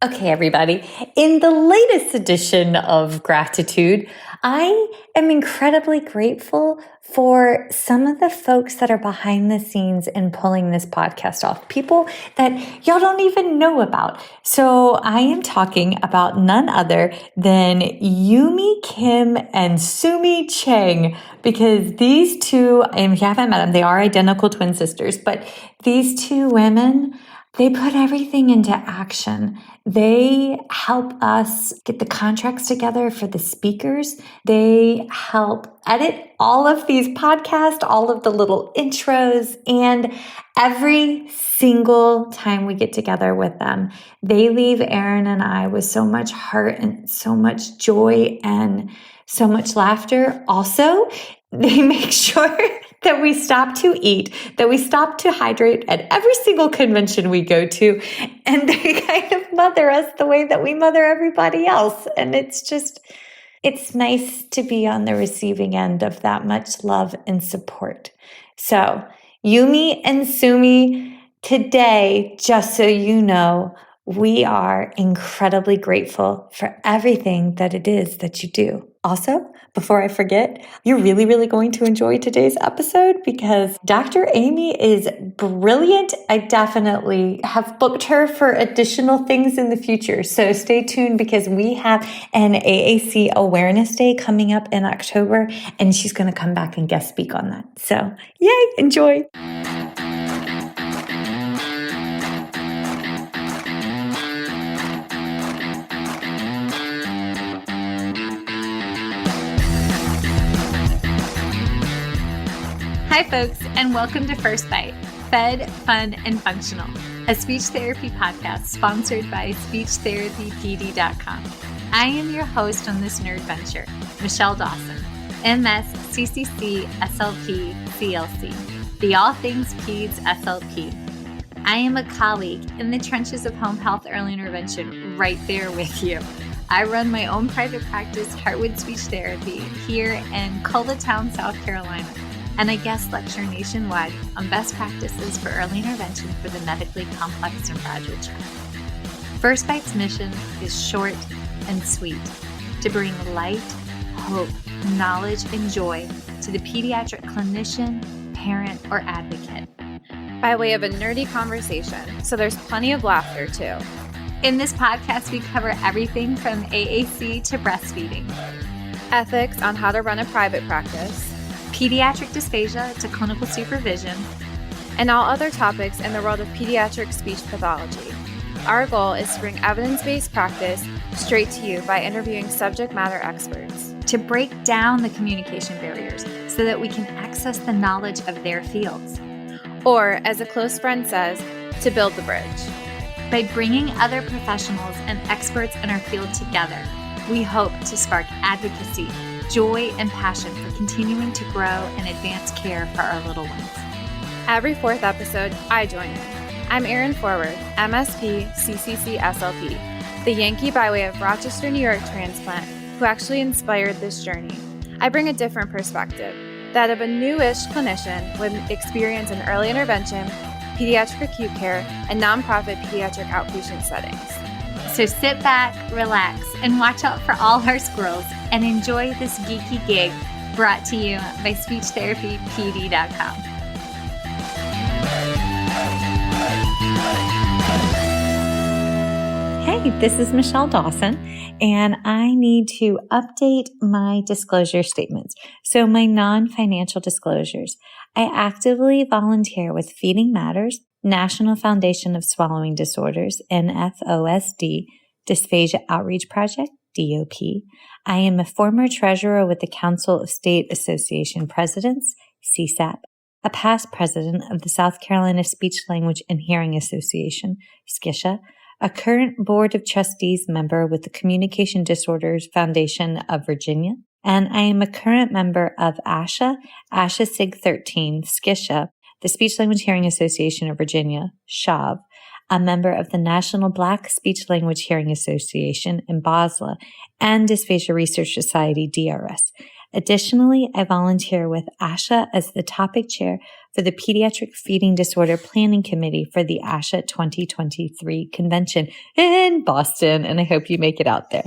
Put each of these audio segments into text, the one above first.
Okay, everybody. In the latest edition of Gratitude, I am incredibly grateful for some of the folks that are behind the scenes in pulling this podcast off. People that y'all don't even know about. So I am talking about none other than Yumi Kim and Sumi Chang, because these two, and if you haven't met them, they are identical twin sisters, but these two women, they put everything into action. They help us get the contracts together for the speakers. They help edit all of these podcasts, all of the little intros, and every single time we get together with them, they leave Erin and I with so much heart and so much joy and so much laughter. Also, they make sure that we stop to eat, that we stop to hydrate at every single convention we go to, and they kind of mother us the way that we mother everybody else. And it's nice to be on the receiving end of that much love and support. So, Yumi and Sumi, today, just so you know, we are incredibly grateful for everything that it is that you do. Also, before I forget, you're really going to enjoy today's episode because Dr. Amy is brilliant. I definitely have booked her for additional things in the future. So stay tuned because we have an AAC Awareness Day coming up in October, and she's going to come back and guest speak on that. So yay, enjoy. Hi, folks, and welcome to First Bite, Fed, Fun, and Functional, a speech therapy podcast sponsored by SpeechTherapyPD.com. I am your host on this nerd venture, Michelle Dawson, MS, CCC-SLP, CLC, the All Things Peds SLP. I am a colleague in the trenches of home health early intervention right there with you. I run my own private practice, Heartwood Speech Therapy, here in Coletown, South Carolina. And I guest lecture nationwide on best practices for early intervention for the medically complex and fragile child. First Bite's mission is short and sweet, to bring light, hope, knowledge, and joy to the pediatric clinician, parent, or advocate. By way of a nerdy conversation, so there's plenty of laughter too. In this podcast, we cover everything from AAC to breastfeeding, ethics on how to run a private practice, pediatric dysphagia to clinical supervision, and all other topics in the world of pediatric speech pathology. Our goal is to bring evidence-based practice straight to you by interviewing subject matter experts. To break down the communication barriers so that we can access the knowledge of their fields. Or, as a close friend says, to build the bridge. By bringing other professionals and experts in our field together, we hope to spark advocacy, joy, and passion for continuing to grow and advance care for our little ones. Every fourth episode, I join in. I'm Erin Forward, MSP, CCC-SLP, the Yankee by way of Rochester, New York transplant who actually inspired this journey. I bring a different perspective, that of a newish clinician with experience in early intervention, pediatric acute care, and nonprofit pediatric outpatient settings. So sit back, relax, and watch out for all our squirrels and enjoy this geeky gig brought to you by SpeechTherapyPD.com. Hey, this is Michelle Dawson, and I need to update my disclosure statements. So my non-financial disclosures. I actively volunteer with Feeding Matters, National Foundation of Swallowing Disorders, NFOSD, Dysphagia Outreach Project, DOP. I am a former treasurer with the Council of State Association Presidents, CSAP, a past president of the South Carolina Speech, Language, and Hearing Association, SCISHA, a current Board of Trustees member with the Communication Disorders Foundation of Virginia, and I am a current member of ASHA SIG 13, SCISHA, the Speech Language Hearing Association of Virginia, SHAV, a member of the National Black Speech Language Hearing Association in Basel, and Dysphagia Research Society, DRS. Additionally, I volunteer with ASHA as the topic chair for the Pediatric Feeding Disorder Planning Committee for the ASHA 2023 convention in Boston, and I hope you make it out there.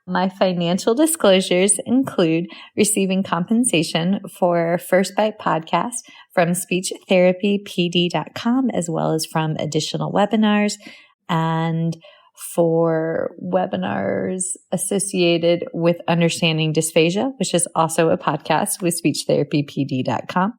My financial disclosures include receiving compensation for First Bite podcast from speechtherapypd.com, as well as from additional webinars and for webinars associated with Understanding Dysphagia, which is also a podcast with speechtherapypd.com.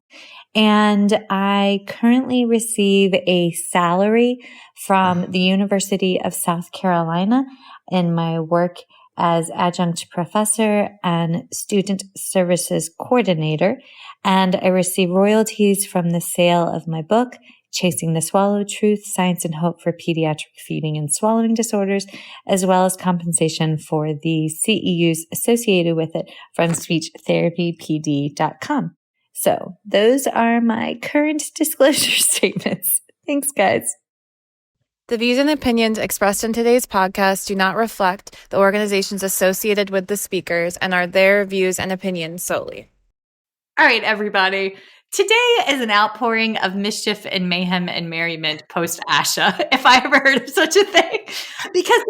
And I currently receive a salary from the University of South Carolina in my work as adjunct professor and student services coordinator. And I receive royalties from the sale of my book, Chasing the Swallow: Truth, Science, and Hope for Pediatric Feeding and Swallowing Disorders, as well as compensation for the CEUs associated with it from speechtherapypd.com. So those are my current disclosure statements. Thanks, guys. The views and opinions expressed in today's podcast do not reflect the organizations associated with the speakers and are their views and opinions solely. All right, everybody. Today is an outpouring of mischief and mayhem and merriment post ASHA, if I ever heard of such a thing, because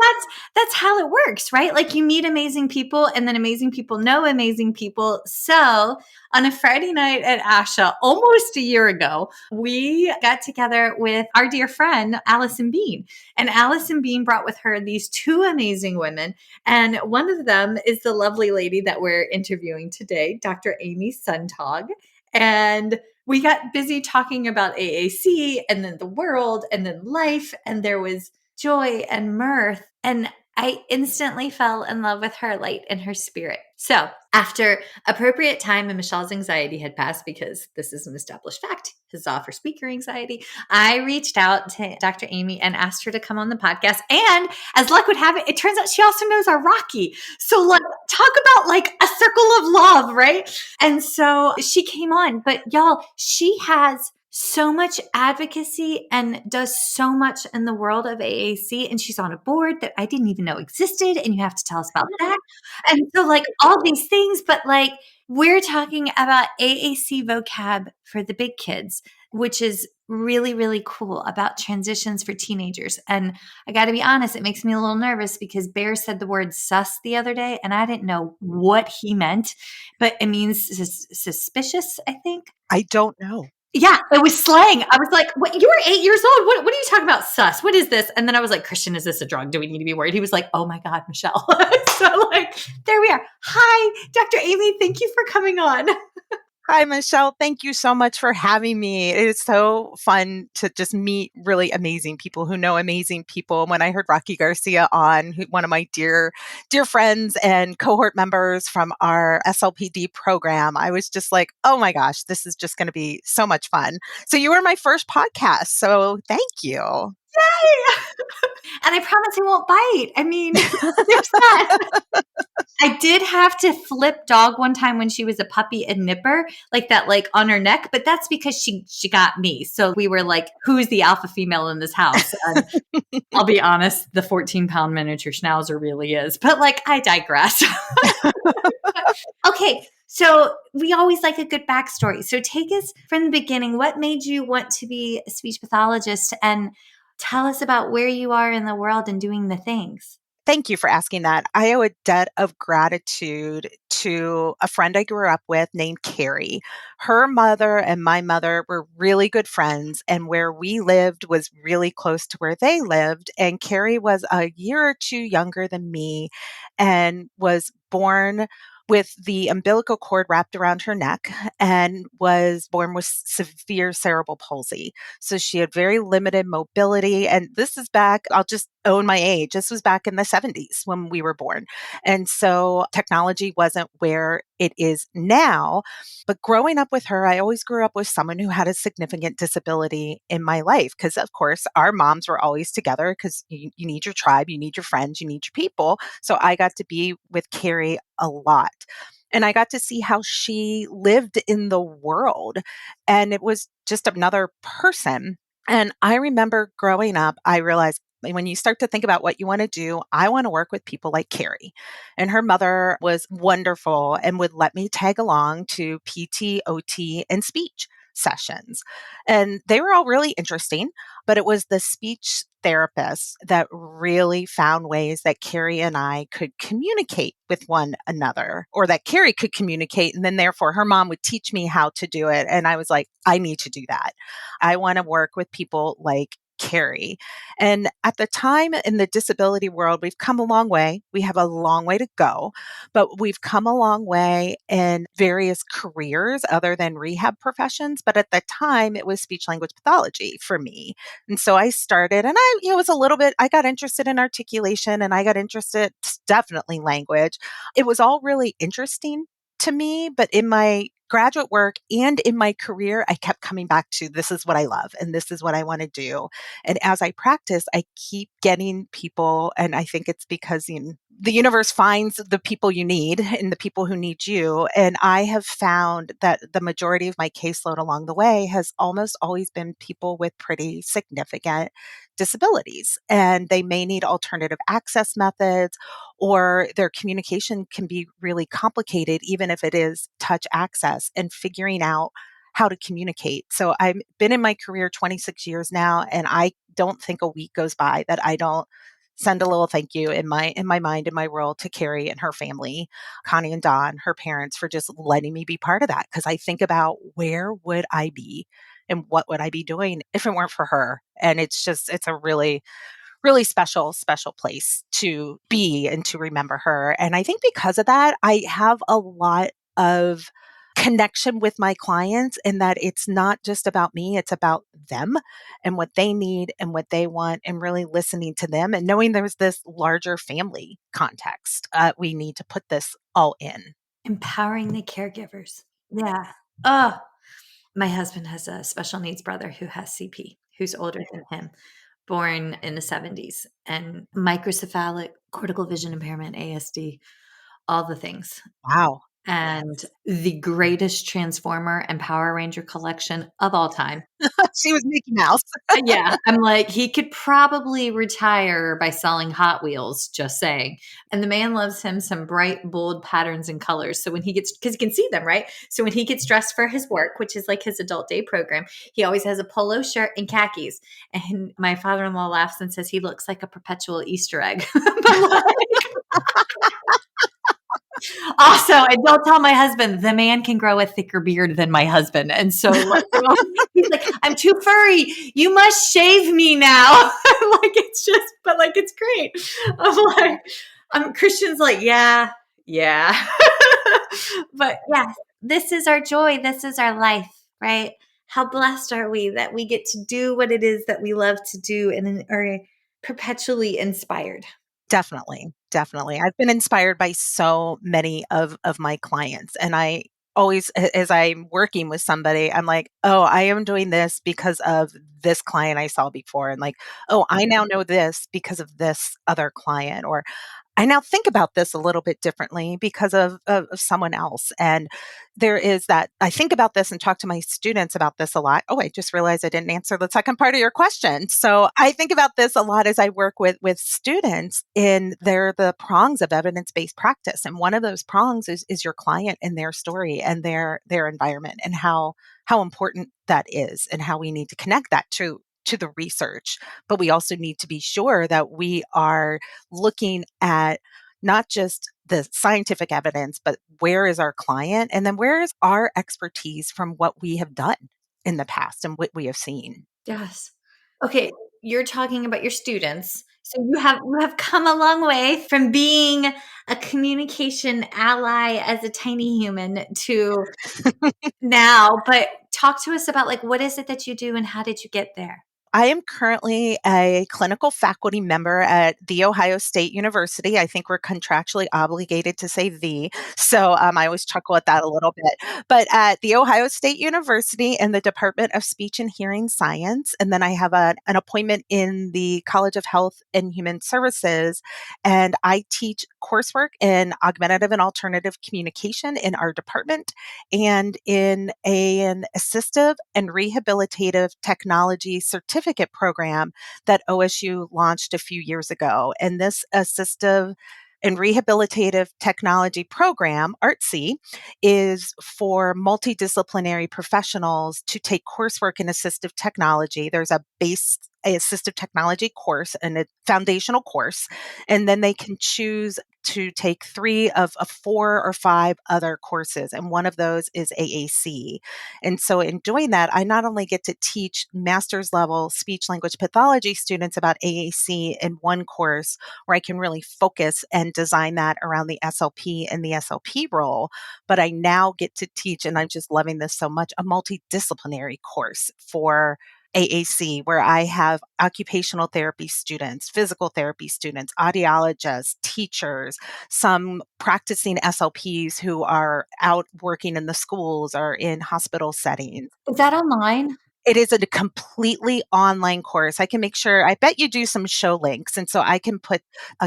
that's how it works, right? Like you meet amazing people and then amazing people know amazing people. So on a Friday night at ASHA, almost a year ago, we got together with our dear friend, Allison Bean. And Allison Bean brought with her these two amazing women. And one of them is the lovely lady that we're interviewing today, Dr. Amy Sonntag. And we got busy talking about AAC and then the world and then life. And there was joy and mirth. And I instantly fell in love with her light and her spirit. So after appropriate time and Michelle's anxiety had passed, because this is an established fact, huzzah for speaker anxiety, I reached out to Dr. Amy and asked her to come on the podcast. And as luck would have it, it turns out she also knows our Rocky. So like, talk about like a circle of love, right? And so she came on, but y'all, she has so much advocacy and does so much in the world of AAC. And she's on a board that I didn't even know existed. And you have to tell us about that. And so like all these things, but like we're talking about AAC vocab for the big kids, which is really, really cool about transitions for teenagers. And I got to be honest, it makes me a little nervous because Bear said the word sus the other day and I didn't know what he meant, but it means suspicious, I think. I don't know. Yeah, it was slang. I was like, what, you were 8 years old. What are you talking about, sus? What is this? And then I was like, Christian, is this a drug? Do we need to be worried? He was like, oh my God, Michelle. So like, there we are. Hi, Dr. Amy. Thank you for coming on. Hi, Michelle. Thank you so much for having me. It is so fun to just meet really amazing people who know amazing people. When I heard Rocky Garcia on, one of my dear friends and cohort members from our SLPD program, I was just like, oh my gosh, this is just going to be so much fun. So you were my first podcast. So thank you. Yay! And I promise I won't bite. I mean, there's that. I did have to flip dog one time when she was a puppy and nipper, like that, like on her neck. But that's because she got me. So we were like, who's the alpha female in this house? And I'll be honest, the 14-pound miniature schnauzer really is. But like, I digress. Okay. So we always like a good backstory. So take us from the beginning. What made you want to be a speech pathologist? And tell us about where you are in the world and doing the things. Thank you for asking that. I owe a debt of gratitude to a friend I grew up with named Carrie. Her mother and my mother were really good friends, and where we lived was really close to where they lived. And Carrie was a year or two younger than me and was born with the umbilical cord wrapped around her neck and was born with severe cerebral palsy. So she had very limited mobility. And this is back, I'll just own my age. This was back in the 70s when we were born. And so technology wasn't where it is now. But growing up with her, I always grew up with someone who had a significant disability in my life. Because, of course, our moms were always together because you need your tribe, you need your friends, you need your people. So I got to be with Carrie a lot. And I got to see how she lived in the world. And it was just another person. And I remember growing up, I realized when you start to think about what you want to do, I want to work with people like Carrie. And her mother was wonderful and would let me tag along to PT, OT, and speech sessions. And they were all really interesting, but it was the speech therapists that really found ways that Carrie and I could communicate with one another, or that Carrie could communicate. And then, therefore, her mom would teach me how to do it. And I was like, I need to do that. I want to work with people like Carrie. And at the time in the disability world, we've come a long way. We have a long way to go, but we've come a long way in various careers other than rehab professions. But at the time, it was speech language pathology for me. And so I started, and it was a little bit, I got interested in articulation and I got interested, definitely language. It was all really interesting to me, but in my graduate work and in my career, I kept coming back to this is what I love and this is what I want to do. And as I practice, I keep getting people, and I think it's because the universe finds the people you need and the people who need you. And I have found that the majority of my caseload along the way has almost always been people with pretty significant disabilities, and they may need alternative access methods, or their communication can be really complicated, even if it is touch access, and figuring out how to communicate. So I've been in my career 26 years now, and I don't think a week goes by that I don't send a little thank you in my mind, in my role, to Carrie and her family, Connie and Don, her parents, for just letting me be part of that. Because I think about, where would I be and what would I be doing if it weren't for her? And it's a really, really special, special place to be and to remember her. And I think because of that, I have a lot of connection with my clients, in that it's not just about me, it's about them and what they need and what they want, and really listening to them and knowing there's this larger family context. We need to put this all in. Empowering the caregivers. Yeah. Oh, my husband has a special needs brother who has CP, who's older than him, born in the 70s, and microcephalic, cortical vision impairment, ASD, all the things. Wow. And the greatest Transformer and Power Ranger collection of all time. She was Mickey Mouse. Yeah, I'm like, he could probably retire by selling Hot Wheels, just saying. And the man loves him some bright, bold patterns and colors. So when he gets, because he can see them, right? So when he gets dressed for his work, which is like his adult day program, he always has a polo shirt and khakis. And my father-in-law laughs and says he looks like a perpetual Easter egg. But like, also, and don't tell my husband, the man can grow a thicker beard than my husband. And so like, he's like, I'm too furry. You must shave me now. Like, it's just, but like, it's great. I'm like, Christian's like, yeah, yeah. But yeah, this is our joy. This is our life, right? How blessed are we that we get to do what it is that we love to do and are perpetually inspired. Definitely, definitely. I've been inspired by so many of my clients, and I always, as I'm working with somebody, I'm like, "Oh, I am doing this because of this client I saw before," and like, "Oh, I now know this because of this other client," or I now think about this a little bit differently because of someone else. And there is that, I think about this and talk to my students about this a lot. Oh, I just realized I didn't answer the second part of your question. So I think about this a lot as I work with students, in the prongs of evidence-based practice. And one of those prongs is your client and their story and their environment, and how important that is, and how we need to connect that to the research. But we also need to be sure that we are looking at not just the scientific evidence, but where is our client? And then where is our expertise from what we have done in the past and what we have seen? Yes. Okay, you're talking about your students. So you have come a long way from being a communication ally as a tiny human to now, but talk to us about, like, what is it that you do and how did you get there? I am currently a clinical faculty member at The Ohio State University. I think we're contractually obligated to say "the," so I always chuckle at that a little bit. But at The Ohio State University in the Department of Speech and Hearing Science, and then I have an appointment in the College of Health and Human Services, and I teach coursework in augmentative and alternative communication in our department and in an assistive and rehabilitative technology certificate program that OSU launched a few years ago. And this assistive and rehabilitative technology program, ARTC, is for multidisciplinary professionals to take coursework in assistive technology. There's a base assistive technology course and a foundational course, and then they can choose to take three of 4 or 5 other courses, and one of those is AAC. And so in doing that, I not only get to teach master's level speech language pathology students about AAC in one course where I can really focus and design that around the SLP and the SLP role, but I now get to teach, and I'm just loving this so much, a multidisciplinary course for AAC, where I have occupational therapy students, physical therapy students, audiologists, teachers, some practicing SLPs who are out working in the schools or in hospital settings. Is that online? It is a completely online course. I can make sure, I bet you do some show links. And so I'll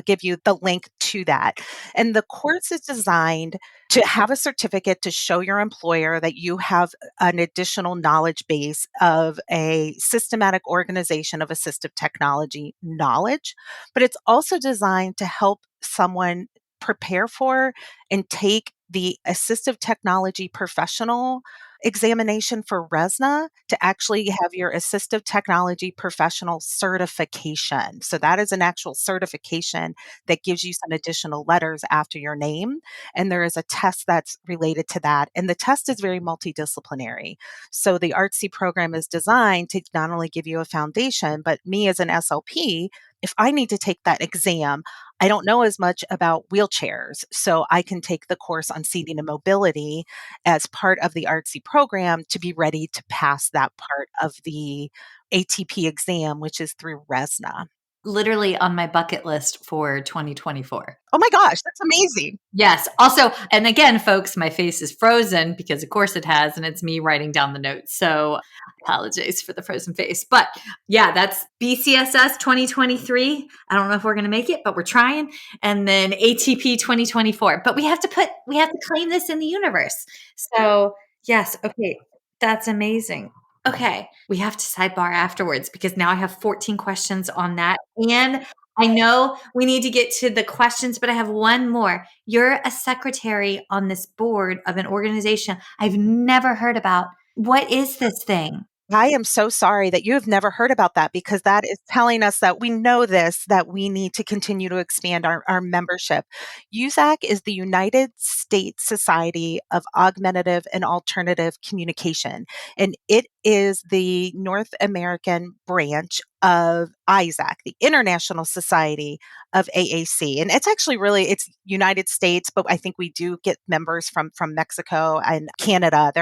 give you the link to that. And the course is designed to have a certificate to show your employer that you have an additional knowledge base of a systematic organization of assistive technology knowledge. But it's also designed to help someone prepare for and take the assistive technology professional examination for RESNA to actually have your assistive technology professional certification. So that is an actual certification that gives you some additional letters after your name. And there is a test that's related to that. And the test is very multidisciplinary. So the ARTC program is designed to not only give you a foundation, but me as an SLP, if I need to take that exam, I don't know as much about wheelchairs. So I can take the course on seating and mobility as part of the ARTC program to be ready to pass that part of the ATP exam, which is through RESNA. Literally on my bucket list for 2024. Oh my gosh, that's amazing. Yes. Also, and again, folks, my face is frozen because of course it has, and it's me writing down the notes. So apologize for the frozen face. But yeah, that's BCSS 2023. I don't know if we're going to make it, but we're trying. And then ATP 2024. But we have to claim this in the universe. So yes. Okay. That's amazing. Okay. We have to sidebar afterwards because now I have 14 questions on that. And I know we need to get to the questions, but I have one more. You're a secretary on this board of an organization I've never heard about. What is this thing? I am so sorry that you have never heard about that, because that is telling us that we know this, that we need to continue to expand our membership. USAAC is the United States Society of Augmentative and Alternative Communication, and it is the North American branch of ISAC, the International Society of AAC. And it's actually it's United States, but I think we do get members from Mexico and Canada.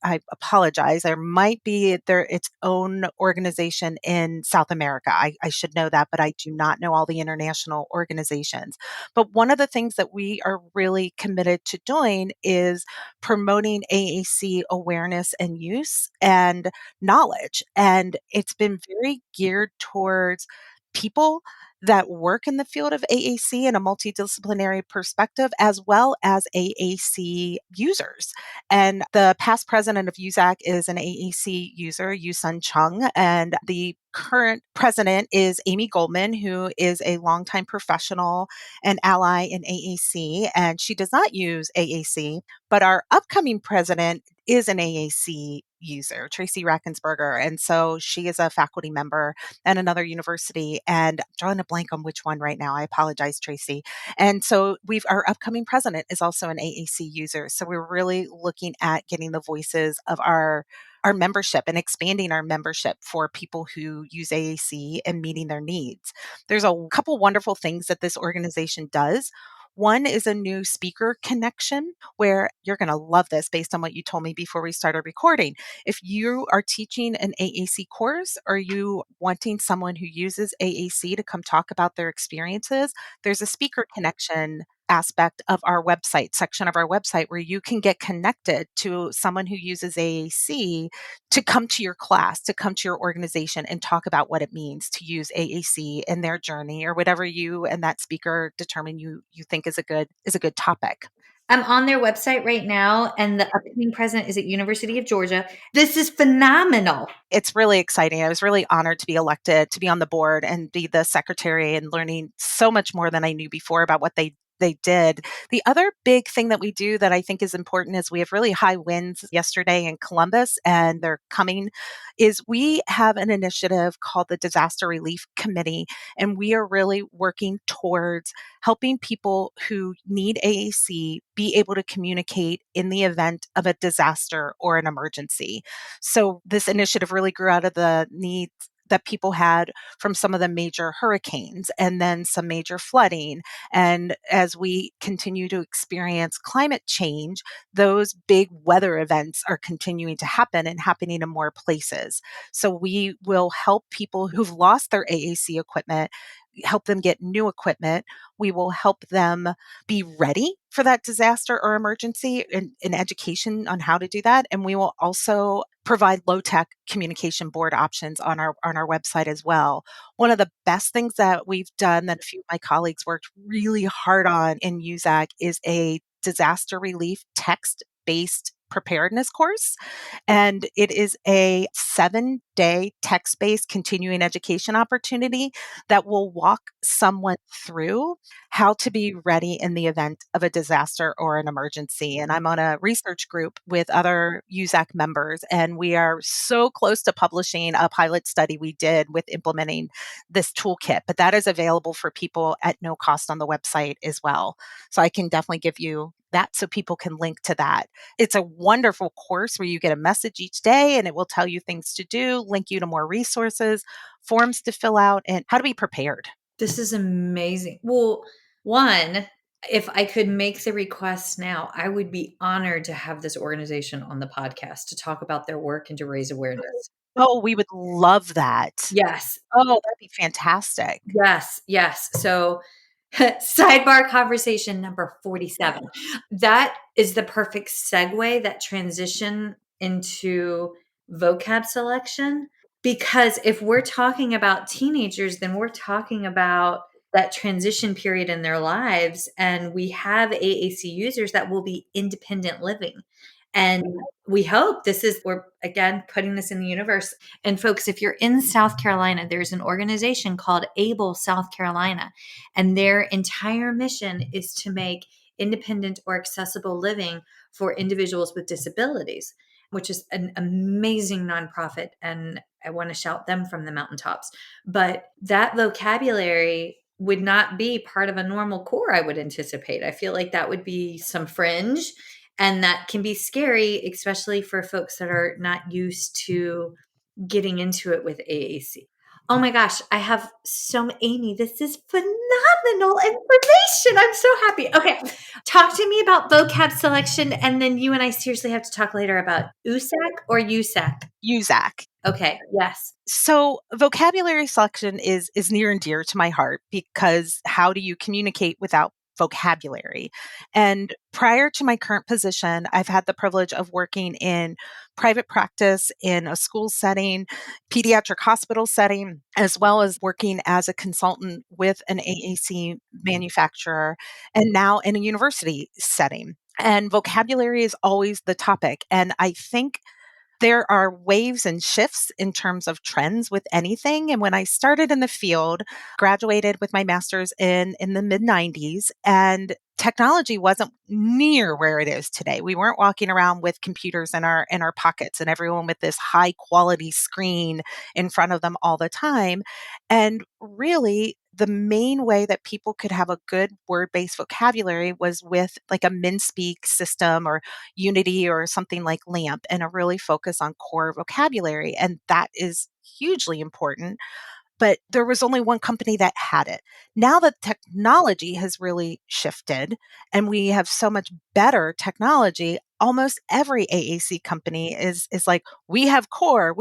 I apologize, there might be its own organization in South America. I should know that, but I do not know all the international organizations. But one of the things that we are really committed to doing is promoting AAC awareness and use and knowledge. And it's been very geared towards people that work in the field of AAC in a multidisciplinary perspective, as well as AAC users. And the past president of USAC is an AAC user, Yusun Chung, and the current president is Amy Goldman, who is a longtime professional and ally in AAC, and she does not use AAC, but our upcoming president is an AAC user, Tracy Rackensberger. And so she is a faculty member at another university, and I'm drawing a blank on which one right now. I apologize, Tracy. And so our upcoming president is also an AAC user. So we're really looking at getting the voices of our membership and expanding our membership for people who use AAC and meeting their needs. There's a couple wonderful things that this organization does. One is a new speaker connection, where you're going to love this based on what you told me before we started recording. If you are teaching an AAC course, or you wanting someone who uses AAC to come talk about their experiences, there's a speaker connection aspect of our website, section of our website, where you can get connected to someone who uses AAC to come to your class, to come to your organization and talk about what it means to use AAC in their journey, or whatever you and that speaker determine you think is a good topic. I'm on their website right now, and the upcoming president is at University of Georgia. This is phenomenal. It's really exciting. I was really honored to be elected, to be on the board and be the secretary, and learning so much more than I knew before about what they did. The other big thing that we do that I think is important is we have really high winds yesterday in Columbus, and they're coming, is we have an initiative called the Disaster Relief Committee, and we are really working towards helping people who need AAC be able to communicate in the event of a disaster or an emergency. So this initiative really grew out of the needs that people had from some of the major hurricanes and then some major flooding. And as we continue to experience climate change, those big weather events are continuing to happen and happening in more places. So we will help people who've lost their AAC equipment, help them get new equipment. We will help them be ready for that disaster or emergency, in education on how to do that. And we will also provide low-tech communication board options on our website as well. One of the best things that we've done that a few of my colleagues worked really hard on in USAAC is a disaster relief text-based preparedness course. And it is a 7-day text-based continuing education opportunity that will walk someone through how to be ready in the event of a disaster or an emergency. And I'm on a research group with other USAC members, and we are so close to publishing a pilot study we did with implementing this toolkit. But that is available for people at no cost on the website as well. So I can definitely give you that so people can link to that. It's a wonderful course where you get a message each day and it will tell you things to do, link you to more resources, forms to fill out, and how to be prepared. This is amazing. Well, one, if I could make the request now, I would be honored to have this organization on the podcast to talk about their work and to raise awareness. Oh, we would love that. Yes. Oh, that'd be fantastic. Yes. Yes. So, sidebar conversation number 47. That is the perfect segue, that transition into vocab selection. Because if we're talking about teenagers, then we're talking about that transition period in their lives. And we have AAC users that will be independent living. And we hope we're again putting this in the universe. And folks, if you're in South Carolina, there's an organization called Able South Carolina, and their entire mission is to make independent or accessible living for individuals with disabilities, which is an amazing nonprofit. And I want to shout them from the mountaintops. But that vocabulary would not be part of a normal core, I would anticipate. I feel like that would be some fringe, and that can be scary, especially for folks that are not used to getting into it with AAC. Oh my gosh, I have Amy, this is phenomenal information. I'm so happy. Okay, talk to me about vocab selection, and then you and I seriously have to talk later about USAC or USAC. USAC. Okay, yes. So vocabulary selection is near and dear to my heart, because how do you communicate without vocabulary? And prior to my current position, I've had the privilege of working in private practice, in a school setting, pediatric hospital setting, as well as working as a consultant with an AAC manufacturer, and now in a university setting. And vocabulary is always the topic. And I think there are waves and shifts in terms of trends with anything. And when I started in the field, graduated with my master's in the mid 90s, and technology wasn't near where it is today. We weren't walking around with computers in our pockets and everyone with this high quality screen in front of them all the time. And really, the main way that people could have a good word-based vocabulary was with like a MinSpeak system or Unity or something like LAMP, and a really focus on core vocabulary. And that is hugely important. but there was only one company that had it. Now that technology has really shifted and we have so much better technology, almost every AAC company is like, we have core,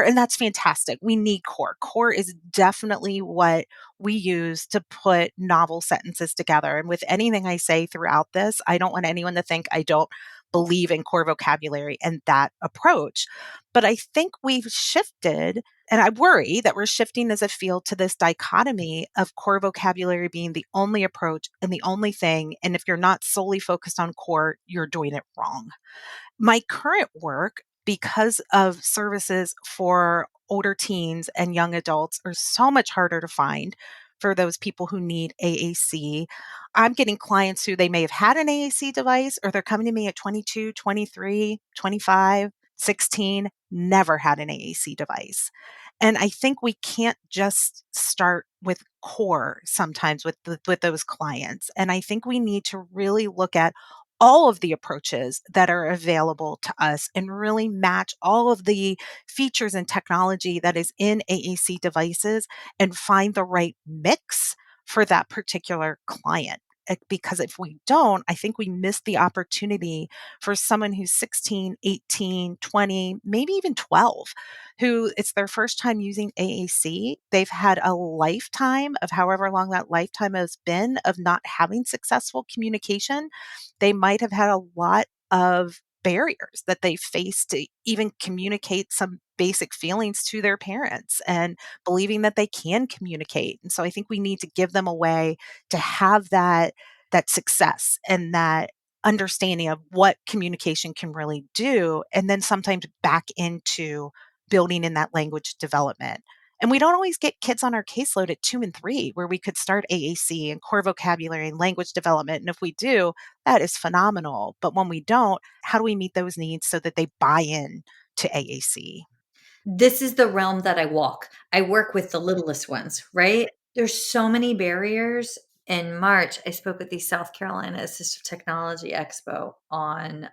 and that's fantastic. We need core. Core is definitely what we use to put novel sentences together. And with anything I say throughout this, I don't want anyone to think I don't believe in core vocabulary and that approach. But I think we've shifted, and I worry that we're shifting as a field to this dichotomy of core vocabulary being the only approach and the only thing. And if you're not solely focused on core, you're doing it wrong. My current work, because of services for older teens and young adults, are so much harder to find for those people who need AAC. I'm getting clients who they may have had an AAC device, or they're coming to me at 22, 23, 25, 16, never had an AAC device. And I think we can't just start with core sometimes with those clients. And I think we need to really look at all of the approaches that are available to us and really match all of the features and technology that is in AAC devices and find the right mix for that particular client. Because if we don't, I think we miss the opportunity for someone who's 16, 18, 20, maybe even 12, who it's their first time using AAC. They've had a lifetime of however long that lifetime has been of not having successful communication. They might have had a lot of barriers that they face to even communicate some basic feelings to their parents and believing that they can communicate. And so I think we need to give them a way to have that success and that understanding of what communication can really do, and then sometimes back into building in that language development. And we don't always get kids on our caseload at 2 and 3 where we could start AAC and core vocabulary and language development. And if we do, that is phenomenal. But when we don't, how do we meet those needs so that they buy in to AAC? This is the realm that I walk. I work with the littlest ones, right? There's so many barriers. In March, I spoke at the South Carolina Assistive Technology Expo on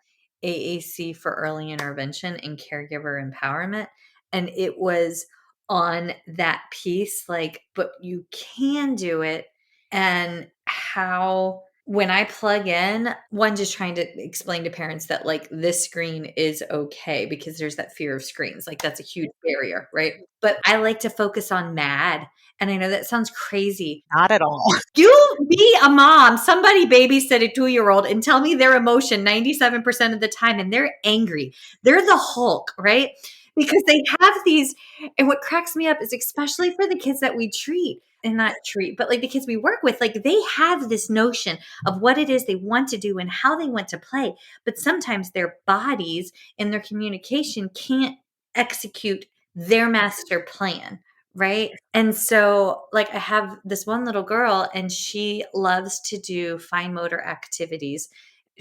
AAC for early intervention and caregiver empowerment. And it was on that piece, like, but you can do it. And how, when I plug in, one, just trying to explain to parents that like this screen is okay, because there's that fear of screens. Like that's a huge barrier, right? But I like to focus on MAD. And I know that sounds crazy. Not at all. You be a mom, somebody babysit a 2-year-old and tell me their emotion 97% of the time, and they're angry. They're the Hulk, right? Because they have these, and what cracks me up is especially for the kids that we treat, and not treat, but like the kids we work with, like they have this notion of what it is they want to do and how they want to play. But sometimes their bodies and their communication can't execute their master plan. Right. And so, like, I have this one little girl, and she loves to do fine motor activities.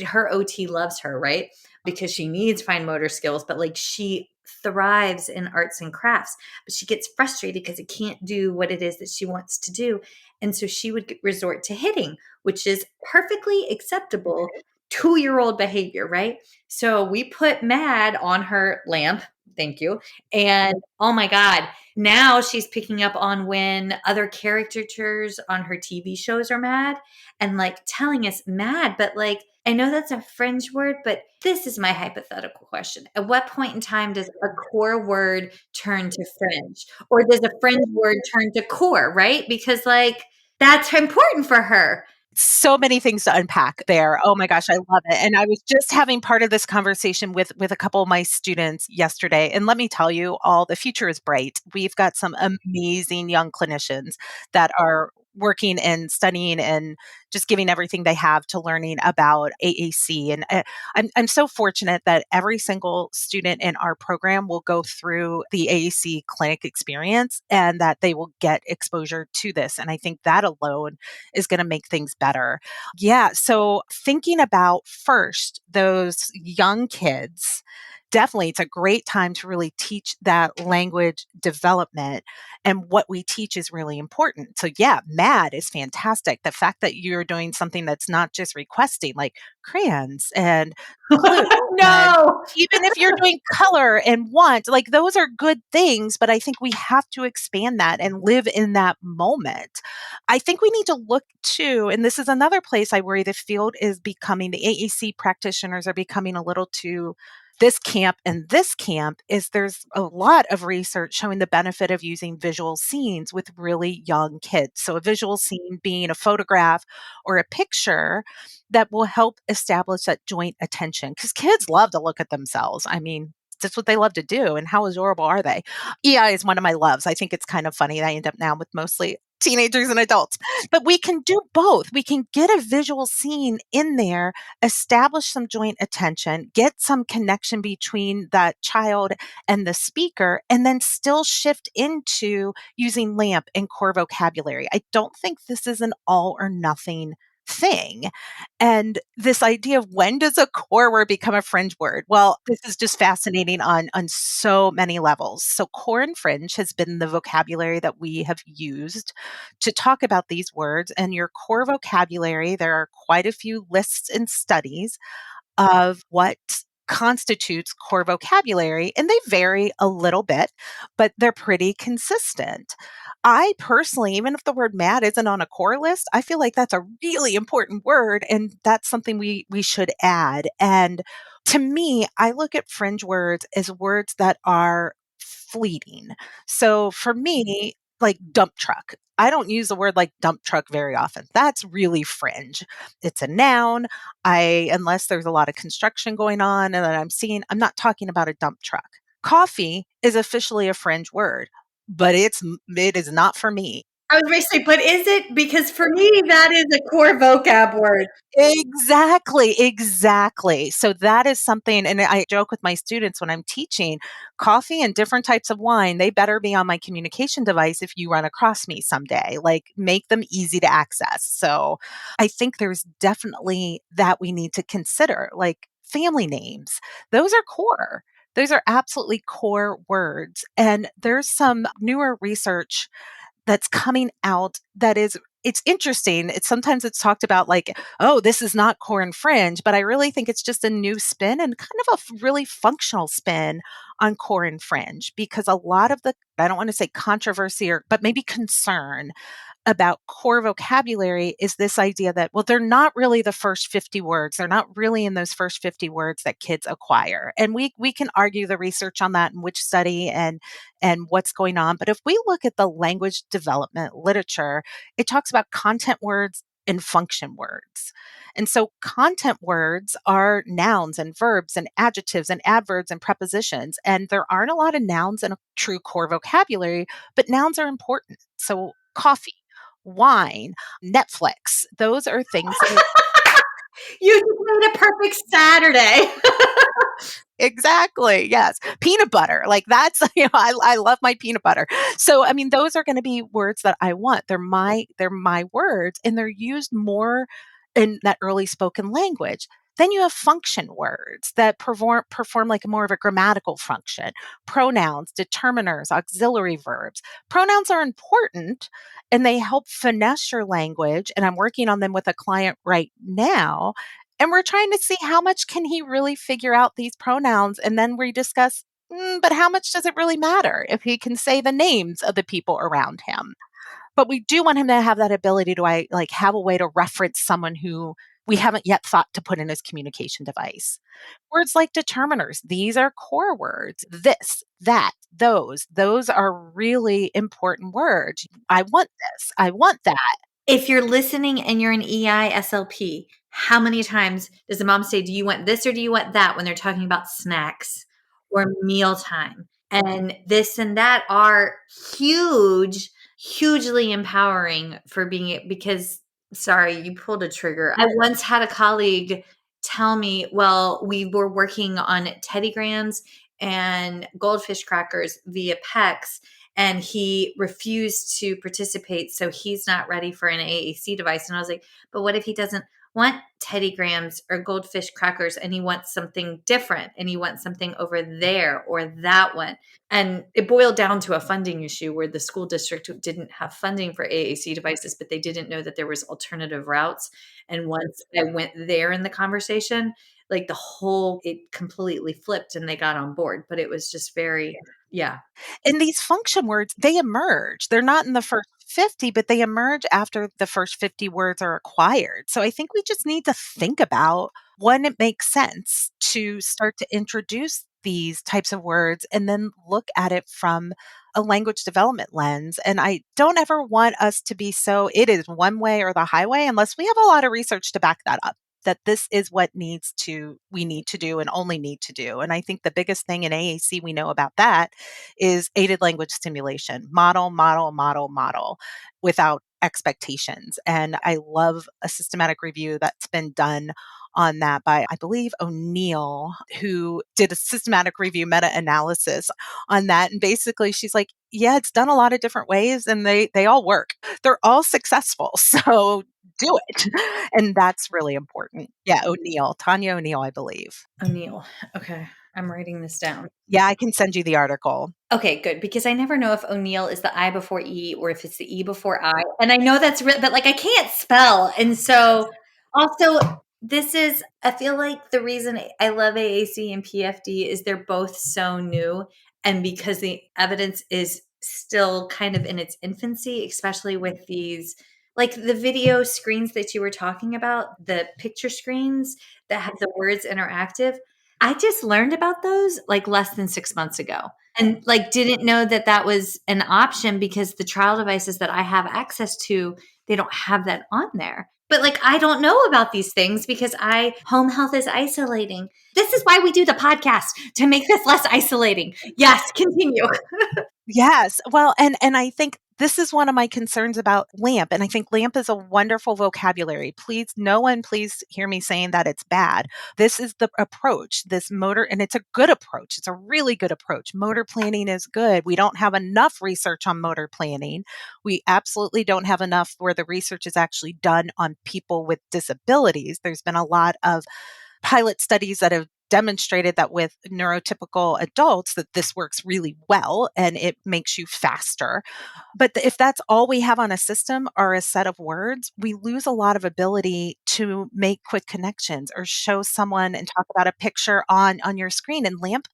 Her OT loves her, right? Because she needs fine motor skills, but like she thrives in arts and crafts, but she gets frustrated because it can't do what it is that she wants to do. And so she would resort to hitting, which is perfectly acceptable 2-year-old behavior, right? So we put MAD on her lamp. Thank you. And oh my God, now she's picking up on when other caricatures on her TV shows are mad, and like telling us mad, but like, I know that's a fringe word, but this is my hypothetical question. At what point in time does a core word turn to fringe? Or does a fringe word turn to core, right? Because like that's important for her. So many things to unpack there. Oh my gosh, I love it. And I was just having part of this conversation with a couple of my students yesterday. And let me tell you, all the future is bright. We've got some amazing young clinicians that are working and studying and just giving everything they have to learning about AAC. And I'm so fortunate that every single student in our program will go through the AAC clinic experience and that they will get exposure to this. And I think that alone is going to make things better. Yeah. So thinking about first those young kids definitely, it's a great time to really teach that language development. And what we teach is really important. So, yeah, MAD is fantastic. The fact that you're doing something that's not just requesting, like crayons and glue, and No. even if you're doing color and want, like those are good things, but I think we have to expand that and live in that moment. I think we need to look too, and this is another place I worry the field is becoming, the AAC practitioners are becoming a little too this camp and this camp is there's a lot of research showing the benefit of using visual scenes with really young kids. So a visual scene being a photograph or a picture that will help establish that joint attention because kids love to look at themselves. I mean, that's what they love to do. And how adorable are they? EI is one of my loves. I think it's kind of funny that I end up now with mostly teenagers and adults. But we can do both. We can get a visual scene in there, establish some joint attention, get some connection between that child and the speaker, and then still shift into using LAMP and core vocabulary. I don't think this is an all or nothing thing. And this idea of when does a core word become a fringe word? Well, this is just fascinating on so many levels. So core and fringe has been the vocabulary that we have used to talk about these words. And your core vocabulary, there are quite a few lists and studies of what constitutes core vocabulary, and they vary a little bit, but they're pretty consistent. I personally, even if the word mad isn't on a core list, I feel like that's a really important word, and that's something we should add. And to me, I look at fringe words as words that are fleeting. So for me, like dump truck, I don't use the word like dump truck very often. That's really fringe. It's a noun. Unless there's a lot of construction going on and that I'm not talking about a dump truck. Coffee is officially a fringe word, but it is not for me. I was going to say, but is it? Because for me, that is a core vocab word. Exactly, exactly. So that is something, and I joke with my students when I'm teaching coffee and different types of wine, they better be on my communication device if you run across me someday. Like, make them easy to access. So I think there's definitely that we need to consider, like family names. Those are core. Those are absolutely core words. And there's some newer research that's coming out that is it's interesting. It's talked about like, oh, this is not core and fringe, but I really think it's just a new spin and kind of a really functional spin on core and fringe because a lot of the I don't want to say controversy but maybe concern about core vocabulary is this idea that, well, they're not really the first 50 words. They're not really in those first 50 words that kids acquire. And we can argue the research on that and which study and what's going on. But if we look at the language development literature, it talks about content words and function words. And so content words are nouns and verbs and adjectives and adverbs and prepositions. And there aren't a lot of nouns in a true core vocabulary, but nouns are important. So coffee, wine, Netflix. Those are things that You just made a perfect Saturday. exactly. Yes. Peanut butter. Like that's, I love my peanut butter. So, I mean, those are going to be words that I want. They're my words and they're used more in that early spoken language. Then you have function words that perform like more of a grammatical function. Pronouns, determiners, auxiliary verbs. Pronouns are important and they help finesse your language. And I'm working on them with a client right now. And we're trying to see how much can he really figure out these pronouns. And then we discuss, but how much does it really matter if he can say the names of the people around him? But we do want him to have that ability to like have a way to reference someone who we haven't yet thought to put in his communication device. Words like determiners, these are core words. This, that, those are really important words. I want this. I want that. If you're listening and you're an EI SLP, how many times does the mom say, do you want this or do you want that when they're talking about snacks or mealtime? And this and that are hugely empowering for because, sorry, you pulled a trigger. I once had a colleague tell me, well, we were working on Teddy Grahams and goldfish crackers via PECs. and he refused to participate. So he's not ready for an AAC device. And I was like, but what if he doesn't want Teddy Grahams or goldfish crackers and he wants something different and he wants something over there or that one? And it boiled down to a funding issue where the school district didn't have funding for AAC devices, but they didn't know that there was alternative routes. And once I went there in the conversation, like it completely flipped and they got on board. But it was just very, yeah. And these function words, they emerge. They're not in the first 50, but they emerge after the first 50 words are acquired. So I think we just need to think about when it makes sense to start to introduce these types of words and then look at it from a language development lens. And I don't ever want us to be so, it is one way or the highway, unless we have a lot of research to back that up, that this is what we need to do and only need to do. And I think the biggest thing in AAC we know about that is aided language stimulation, model, model, model, model, without expectations. And I love a systematic review that's been done on that by, I believe, O'Neill, who did a systematic review meta-analysis on that. And basically she's like, yeah, it's done a lot of different ways and they all work. They're all successful. So do it. And that's really important. Yeah, O'Neill, Tanya O'Neill, I believe. O'Neill. Okay. I'm writing this down. Yeah, I can send you the article. Okay, good. Because I never know if O'Neill is the I before E or if it's the E before I. And I know that's real, but like I can't spell. And so also, I feel like the reason I love AAC and PFD is they're both so new. And because the evidence is still kind of in its infancy, especially with these, like the video screens that you were talking about, the picture screens that have the words interactive. I just learned about those like less than 6 months ago and like didn't know that that was an option because the trial devices that I have access to, they don't have that on there. But like I don't know about these things because home health is isolating. This is why we do the podcast, to make this less isolating. Yes, continue. Yes. Well, and I think this is one of my concerns about LAMP. And I think LAMP is a wonderful vocabulary. Please, no one please hear me saying that it's bad. This is the approach, this motor, and it's a good approach. It's a really good approach. Motor planning is good. We don't have enough research on motor planning. We absolutely don't have enough where the research is actually done on people with disabilities. There's been a lot of pilot studies that have demonstrated that with neurotypical adults that this works really well and it makes you faster. But if that's all we have on a system are a set of words, we lose a lot of ability to make quick connections or show someone and talk about a picture on your screen. And LAMP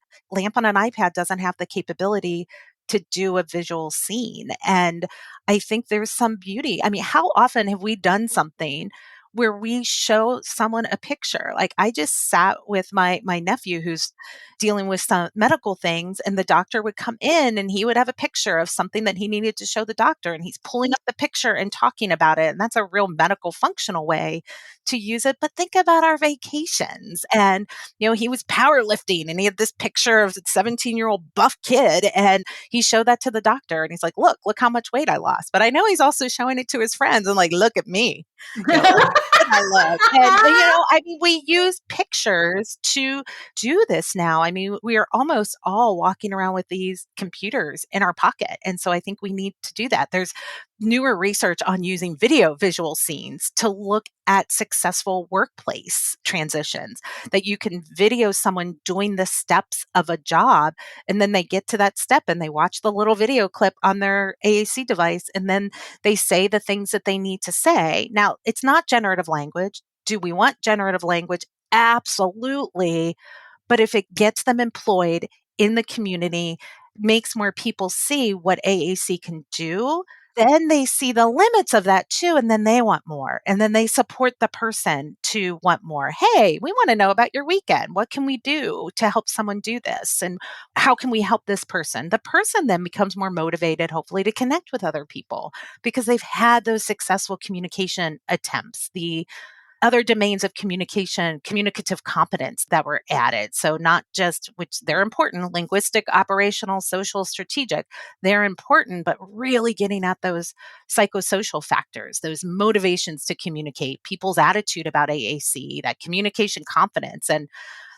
on an iPad doesn't have the capability to do a visual scene. And I think there's some beauty. I mean, how often have we done something where we show someone a picture? Like I just sat with my nephew who's dealing with some medical things, and the doctor would come in and he would have a picture of something that he needed to show the doctor, and he's pulling up the picture and talking about it. And that's a real medical functional way to use it. But think about our vacations. And he was powerlifting and he had this picture of a 17-year-old buff kid, and he showed that to the doctor and he's like, look how much weight I lost. But I know he's also showing it to his friends and like, look at me. I love. And, I mean, we use pictures to do this now. I mean, we are almost all walking around with these computers in our pocket. And so I think we need to do that. There's newer research on using visual scenes to look at successful workplace transitions, that you can video someone doing the steps of a job, and then they get to that step and they watch the little video clip on their AAC device, and then they say the things that they need to say. Now, it's not generative language. Do we want generative language? Absolutely. But if it gets them employed in the community, makes more people see what AAC can do, then they see the limits of that too. And then they want more. And then they support the person to want more. Hey, we want to know about your weekend. What can we do to help someone do this? And how can we help this person? The person then becomes more motivated, hopefully, to connect with other people because they've had those successful communication attempts. The other domains of communication, communicative competence that were added. So not just, which they're important, linguistic, operational, social, strategic, they're important, but really getting at those psychosocial factors, those motivations to communicate, people's attitude about AAC, that communication confidence, and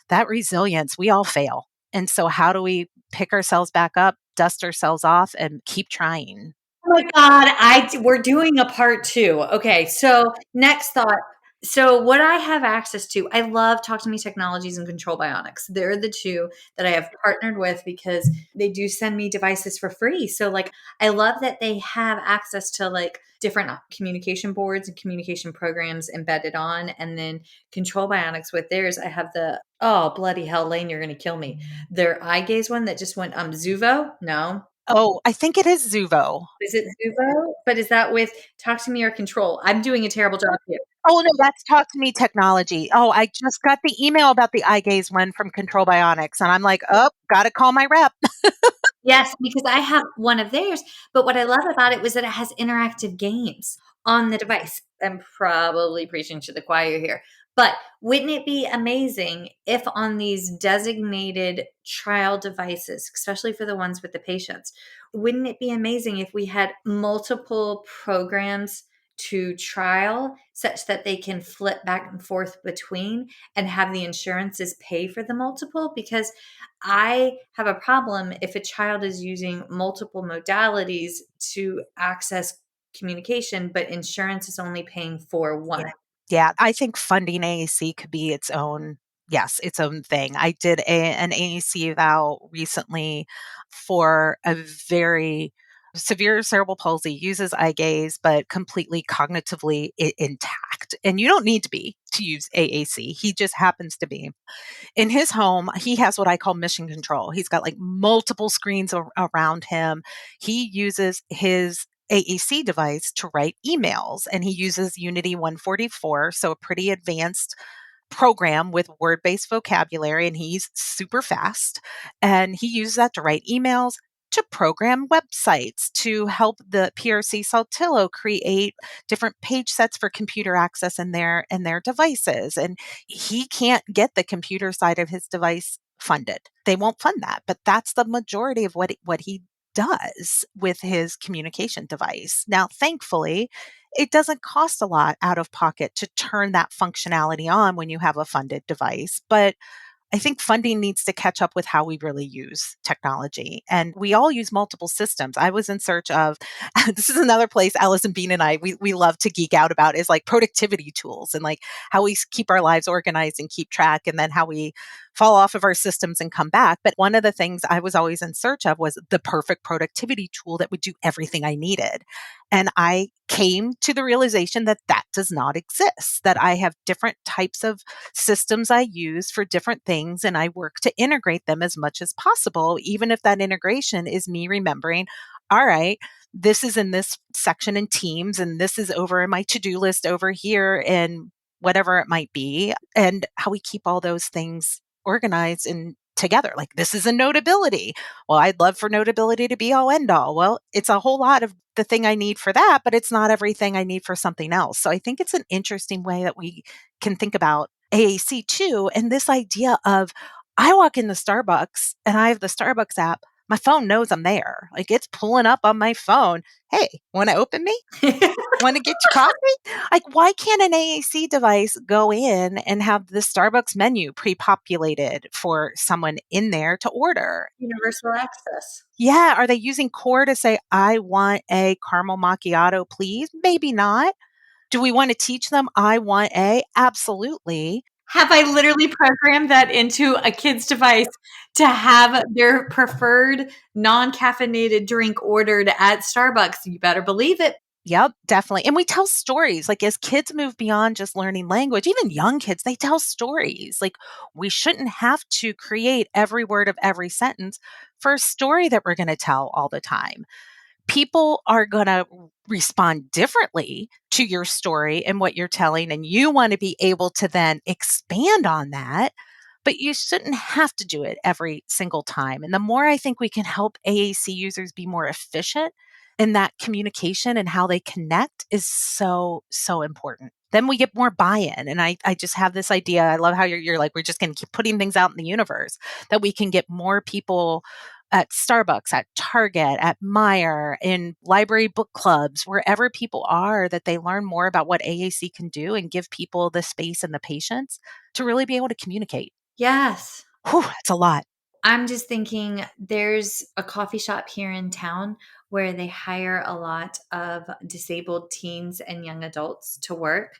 that resilience. We all fail. And so how do we pick ourselves back up dust ourselves off and keep trying. Oh my God, we're doing a part 2. Okay, so next thought. So what I have access to, I love Talk to Me Technologies and Control Bionics. They're the two that I have partnered with because they do send me devices for free. So like I love that they have access to like different communication boards and communication programs embedded on. And then Control Bionics with theirs, I have the oh bloody hell, Lane, you're gonna kill me. Their eye gaze one that just went Zuvo? No. Oh, I think it is Zuvo. Is it Zuvo? But is that with Talk to Me or Control? I'm doing a terrible job here. Oh, no, that's Talk to Me Technology. Oh, I just got the email about the eye gaze one from Control Bionics, and I'm like, oh, gotta call my rep. Yes, because I have one of theirs, but what I love about it was that it has interactive games on the device. I'm probably preaching to the choir here, but wouldn't it be amazing if on these designated trial devices, especially for the ones with the patients, wouldn't it be amazing if we had multiple programs to trial such that they can flip back and forth between and have the insurances pay for the multiple? Because I have a problem if a child is using multiple modalities to access communication, but insurance is only paying for one. Yeah. Yeah, I think funding AAC could be its own, yes, its own thing. I did an AAC eval recently for a very severe cerebral palsy, uses eye gaze, but completely cognitively intact. And you don't need to be to use AAC. He just happens to be. In his home, he has what I call mission control. He's got like multiple screens around him. He uses his AAC device to write emails, and he uses Unity 144, so a pretty advanced program with word based vocabulary, and he's super fast. And he uses that to write emails, to program websites, to help the PRC Saltillo create different page sets for computer access in their devices. And he can't get the computer side of his device funded. They won't fund that, but that's the majority of what he does with his communication device. Now, thankfully, it doesn't cost a lot out of pocket to turn that functionality on when you have a funded device, but I think funding needs to catch up with how we really use technology. And we all use multiple systems. I was in search of, this is another place Allison Bean and I, we love to geek out about is like productivity tools and like how we keep our lives organized and keep track and then how we fall off of our systems and come back. But one of the things I was always in search of was the perfect productivity tool that would do everything I needed. And I came to the realization that that does not exist, that I have different types of systems I use for different things, and I work to integrate them as much as possible, even if that integration is me remembering, all right, this is in this section in Teams, and this is over in my to-do list over here, and whatever it might be, and how we keep all those things organized and together. Like this is a Notability. Well, I'd love for Notability to be all end all. Well, it's a whole lot of the thing I need for that, but it's not everything I need for something else. So I think it's an interesting way that we can think about AAC too. And this idea of I walk into Starbucks and I have the Starbucks app. My phone knows I'm there. Like it's pulling up on my phone. Hey, want to open me? Want to get your coffee? Like, why can't an AAC device go in and have the Starbucks menu pre-populated for someone in there to order? Universal access. Yeah. Are they using Core to say, I want a caramel macchiato, please? Maybe not. Do we want to teach them I want a? Absolutely. Have I literally programmed that into a kid's device to have their preferred non-caffeinated drink ordered at Starbucks? You better believe it. Yep, definitely. And we tell stories. Like as kids move beyond just learning language, even young kids, they tell stories. Like we shouldn't have to create every word of every sentence for a story that we're going to tell all the time. People are going to respond differently to your story and what you're telling, and you want to be able to then expand on that. But you shouldn't have to do it every single time. And the more I think we can help AAC users be more efficient in that communication and how they connect is so, so important. Then we get more buy-in. And I just have this idea. I love how you're like, we're just going to keep putting things out in the universe that we can get more people at Starbucks, at Target, at Meijer, in library book clubs, wherever people are, that they learn more about what AAC can do and give people the space and the patience to really be able to communicate. Yes. Whew, that's a lot. I'm just thinking there's a coffee shop here in town where they hire a lot of disabled teens and young adults to work.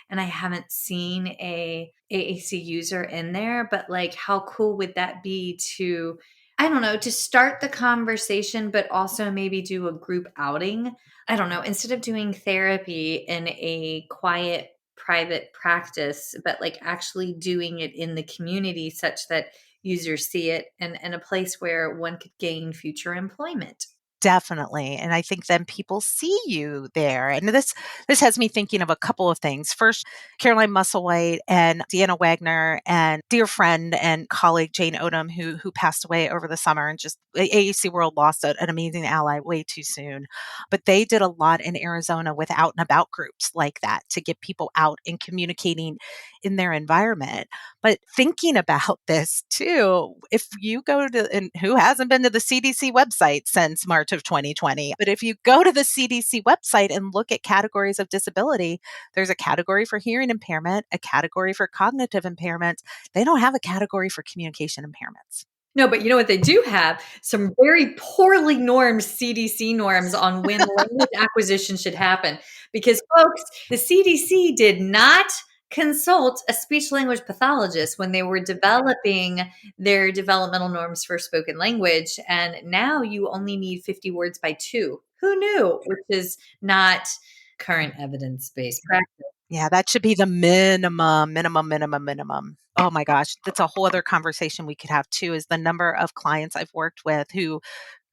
And I haven't seen a AAC user in there, but like how cool would that be to, I don't know, to start the conversation, but also maybe do a group outing. I don't know, instead of doing therapy in a quiet private practice, but like actually doing it in the community such that users see it and a place where one could gain future employment. Definitely, and I think then people see you there, and this has me thinking of a couple of things. First, Caroline Musselwhite and Deanna Wagner and dear friend and colleague Jane Odom, who passed away over the summer, and just AAC World lost an amazing ally way too soon. But they did a lot in Arizona with out and about groups like that to get people out and communicating in their environment. But thinking about this too, if you go to, and who hasn't been to the CDC website since March of 2020, but if you go to the CDC website and look at categories of disability, there's a category for hearing impairment, a category for cognitive impairments. They don't have a category for communication impairments. No, but you know what they do have? Some very poorly normed CDC norms on when language acquisition should happen. Because, folks, the CDC did not consult a speech language pathologist when they were developing their developmental norms for spoken language. And now you only need 50 words by two. Who knew? Which is not current evidence based practice. Yeah, that should be the minimum, minimum, minimum, minimum. Oh my gosh, that's a whole other conversation we could have too, is the number of clients I've worked with who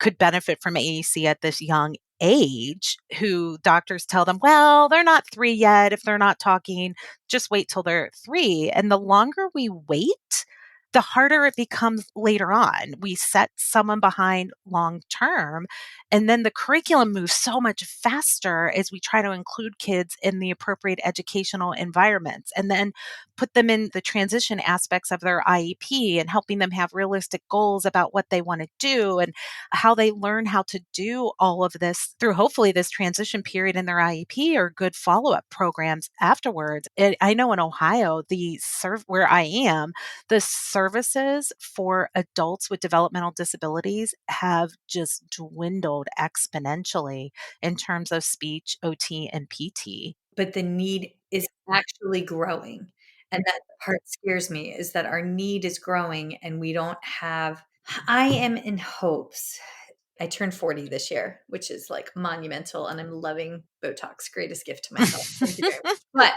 could benefit from AAC at this young age, who doctors tell them, well, they're not 3 yet. If they're not talking, just wait till they're 3. And the longer we wait, the harder it becomes later on. We set someone behind long term, and then the curriculum moves so much faster as we try to include kids in the appropriate educational environments and then put them in the transition aspects of their IEP and helping them have realistic goals about what they want to do and how they learn how to do all of this through hopefully this transition period in their IEP or good follow-up programs afterwards. I know in Ohio, where I am, the services for adults with developmental disabilities have just dwindled exponentially in terms of speech, OT, and PT. But the need is actually growing. And that part scares me is that our need is growing and we don't have. I am in hopes. I turned 40 this year, which is like monumental, and I'm loving Botox. Greatest gift to myself. Thank you very much. But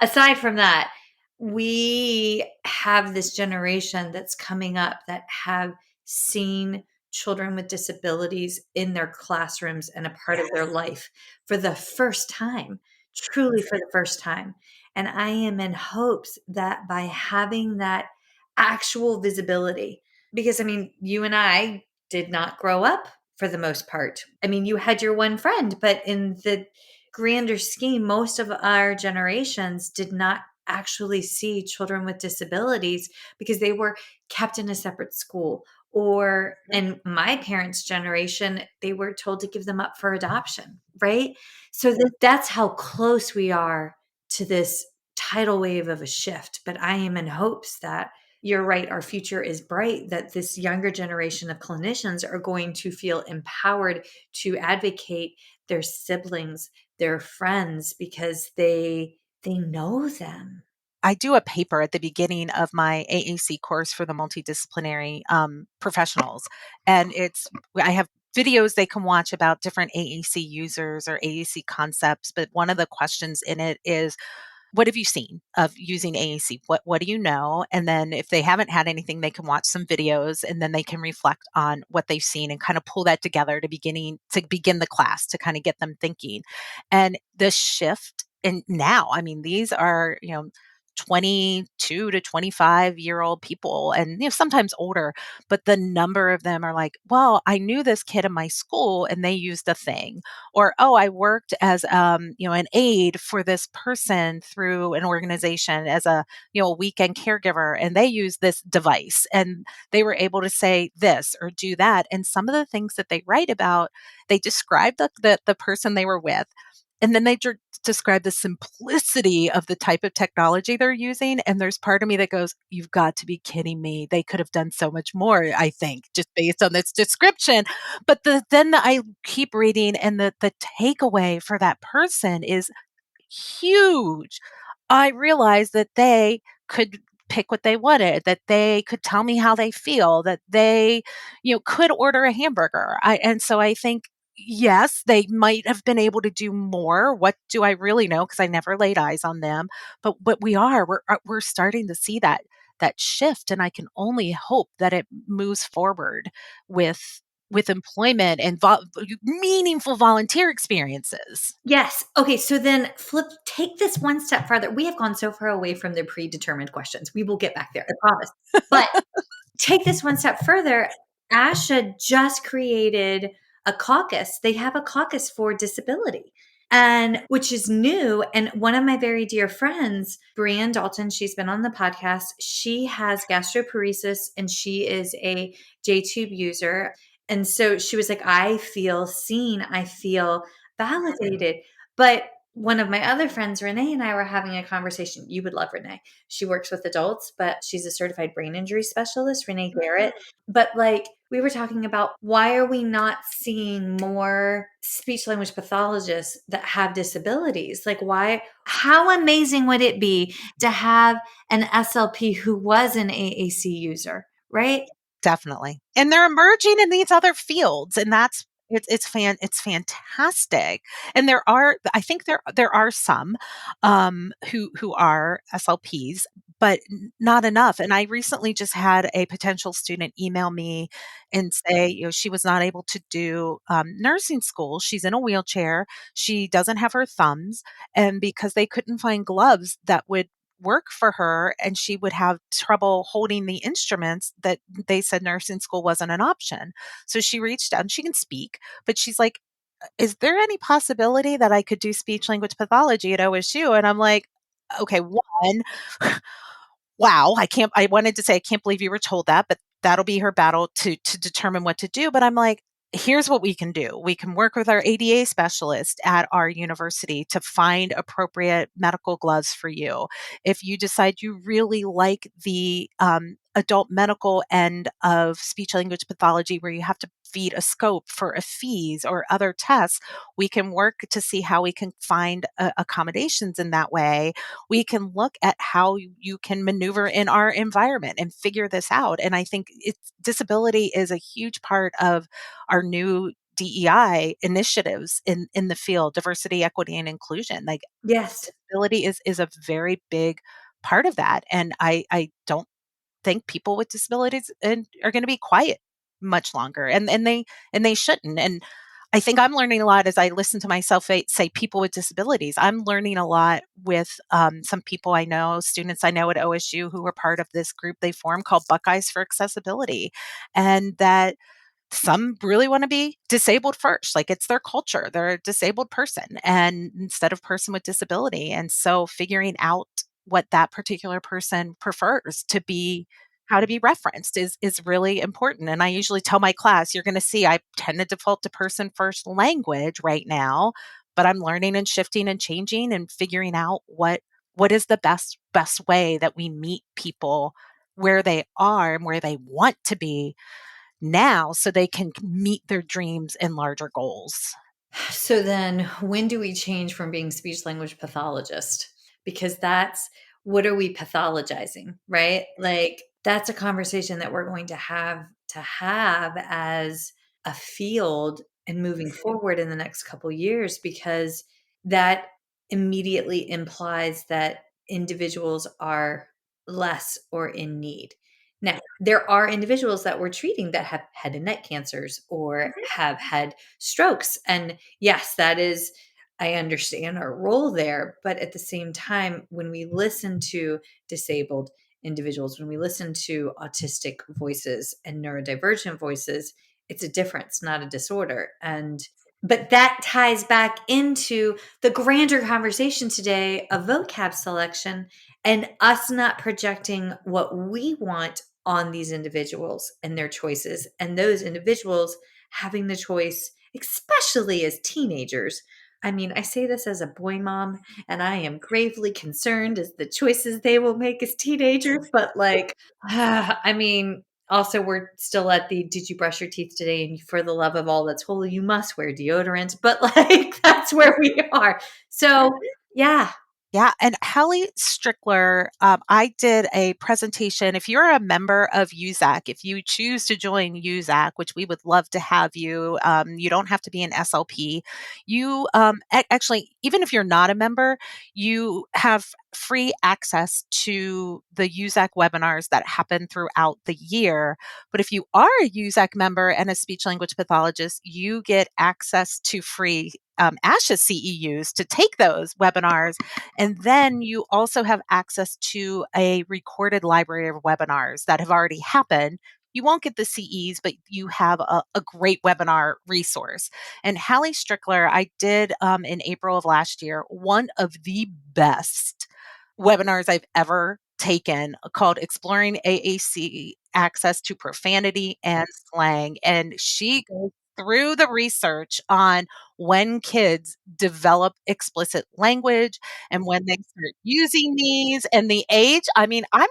aside from that, we have this generation that's coming up that have seen children with disabilities in their classrooms and a part of their life for the first time, truly for the first time. And I am in hopes that by having that actual visibility, because I mean, you and I did not grow up for the most part. I mean, you had your one friend, but in the grander scheme, most of our generations did not actually see children with disabilities because they were kept in a separate school. Or in my parents' generation, they were told to give them up for adoption, right? So that's how close we are to this tidal wave of a shift. But I am in hopes that you're right, our future is bright, that this younger generation of clinicians are going to feel empowered to advocate their siblings, their friends, because they know them. I do a paper at the beginning of my AAC course for the multidisciplinary professionals. And I have videos they can watch about different AAC users or AAC concepts. But one of the questions in it is, what have you seen of using AAC? What do you know? And then if they haven't had anything, they can watch some videos and then they can reflect on what they've seen and kind of pull that together to begin the class to kind of get them thinking. And the shift and now, I mean, these are, 22 to 25-year-old people and sometimes older, but the number of them are like, well, I knew this kid in my school and they used a thing, or oh, I worked as an aide for this person through an organization as a weekend caregiver, and they used this device and they were able to say this or do that. And some of the things that they write about, they describe the person they were with, And then they describe the simplicity of the type of technology they're using. And there's part of me that goes, you've got to be kidding me. They could have done so much more, I think, just based on this description. But then I keep reading, and the takeaway for that person is huge. I realized that they could pick what they wanted, that they could tell me how they feel, that they, could order a hamburger. And so I think, yes, they might have been able to do more. What do I really know? Because I never laid eyes on them. But we're starting to see that shift, and I can only hope that it moves forward with employment and meaningful volunteer experiences. Yes. Okay. So then take this one step further. We have gone so far away from the predetermined questions. We will get back there, I promise. But take this one step further. ASHA just created a caucus. They have a caucus for disability, and which is new. And one of my very dear friends, Brianne Dalton, she's been on the podcast. She has gastroparesis and she is a J-tube user. And so she was like, I feel seen. I feel validated. But one of my other friends, Renee, and I were having a conversation. You would love Renee. She works with adults, but she's a certified brain injury specialist, Renee Garrett. But like we were talking about, why are we not seeing more speech language pathologists that have disabilities? Like, why? How amazing would it be to have an SLP who was an AAC user, right? Definitely. And they're emerging in these other fields, and it's fantastic. And I think there are some who are SLPs, but not enough. And I recently just had a potential student email me and say, she was not able to do nursing school. She's in a wheelchair. She doesn't have her thumbs, and because they couldn't find gloves that would work for her, and she would have trouble holding the instruments, that they said nursing school wasn't an option. So she reached out, and she can speak, but she's like, is there any possibility that I could do speech language pathology at OSU? And I'm like, okay, one, wow, I wanted to say, I can't believe you were told that, but that'll be her battle to determine what to do. But I'm like, here's what we can do. We can work with our ADA specialist at our university to find appropriate medical gloves for you. If you decide you really like the adult medical end of speech language pathology, where you have to feed a scope for a fees or other tests, we can work to see how we can find accommodations in that way. We can look at how you can maneuver in our environment and figure this out. And I think disability is a huge part of our new DEI initiatives in the field, diversity, equity, and inclusion. Like, Yes. disability is a very big part of that. And I don't think people with disabilities are going to be quiet much longer, and they shouldn't. And I think I'm learning a lot as I listen to myself say people with disabilities. I'm learning a lot with some people I know, students I know at OSU, who were part of this group they formed called Buckeyes for Accessibility, and that some really want to be disabled first. Like, it's their culture. They're a disabled person, and instead of person with disability. And so figuring out what that particular person prefers to be, how to be referenced, is really important. And I usually tell my class, you're going to see I tend to default to person first language right now, but I'm learning and shifting and changing and figuring out what is the best way that we meet people where they are and where they want to be now, so they can meet their dreams and larger goals. So then when do we change from being speech language pathologist? Because that's, what are we pathologizing, right? Like, that's a conversation that we're going to have as a field and moving forward in the next couple years, because that immediately implies that individuals are less or in need. Now, there are individuals that we're treating that have head and neck cancers or have had strokes. And yes, that is, I understand our role there. But at the same time, when we listen to disabled individuals, when we listen to autistic voices and neurodivergent voices, it's a difference, not a disorder. But that ties back into the grander conversation today of vocab selection and us not projecting what we want on these individuals and their choices, and those individuals having the choice, especially as teenagers, I mean, I say this as a boy mom, and I am gravely concerned as the choices they will make as teenagers, but like, I mean, also we're still at the did you brush your teeth today? And for the love of all that's holy, you must wear deodorant. But like, that's where we are. So, yeah. Yeah, and Hallie Strickler, I did a presentation. If you're a member of USAC, if you choose to join USAC, which we would love to have you, you don't have to be an SLP. You actually, even if you're not a member, you have free access to the USAC webinars that happen throughout the year. But if you are a USAC member and a speech language pathologist, you get access to free ASHA CEUs to take those webinars, and then you also have access to a recorded library of webinars that have already happened. You won't get the CEs, but you have a great webinar resource. And Hallie Strickler, I did in April of last year, one of the best webinars I've ever taken called Exploring AAC Access to Profanity and Slang. And she goes through the research on when kids develop explicit language and when they start using these and the age. I mean, I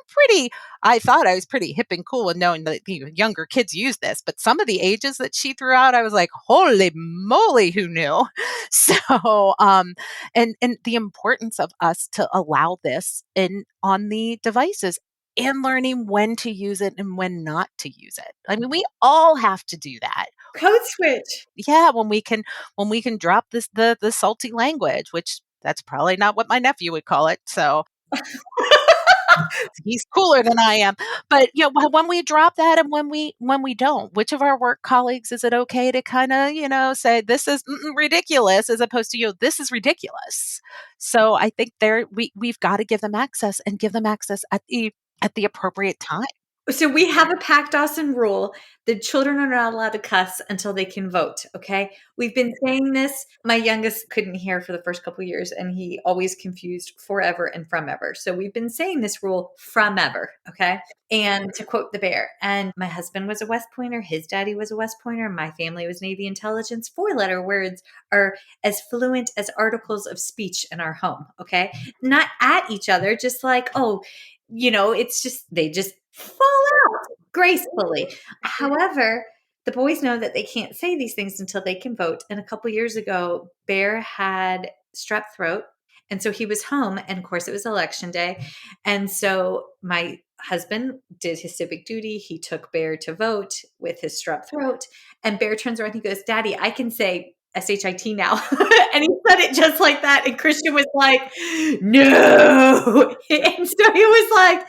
thought I was pretty hip and cool with knowing that younger kids use this, but some of the ages that she threw out, I was like, holy moly, who knew? So, and the importance of us to allow this in on the devices and learning when to use it and when not to use it. I mean, we all have to do that. Code switch. Yeah, when we can drop the salty language, which that's probably not what my nephew would call it. So he's cooler than I am. But when we drop that and when we don't, which of our work colleagues is it okay to kind of say this is ridiculous as opposed to this is ridiculous. So I think we've got to give them access and give them access at the appropriate time. So we have a Pac Dawson rule. The children are not allowed to cuss until they can vote. Okay. We've been saying this. My youngest couldn't hear for the first couple of years, and he always confused forever and from ever. So we've been saying this rule from ever. Okay. And to quote the bear, and my husband was a West Pointer, his daddy was a West Pointer, my family was Navy intelligence. 4-letter words are as fluent as articles of speech in our home. Okay. Not at each other, just like, oh, it's just, they just fall out gracefully. However, the boys know that they can't say these things until they can vote. And a couple years ago, Bear had strep throat. And so he was home. And of course, it was election day. And so my husband did his civic duty. He took Bear to vote with his strep throat. And Bear turns around and he goes, Daddy, I can say SHIT now. And he said it just like that. And Christian was like, no. And so he was like,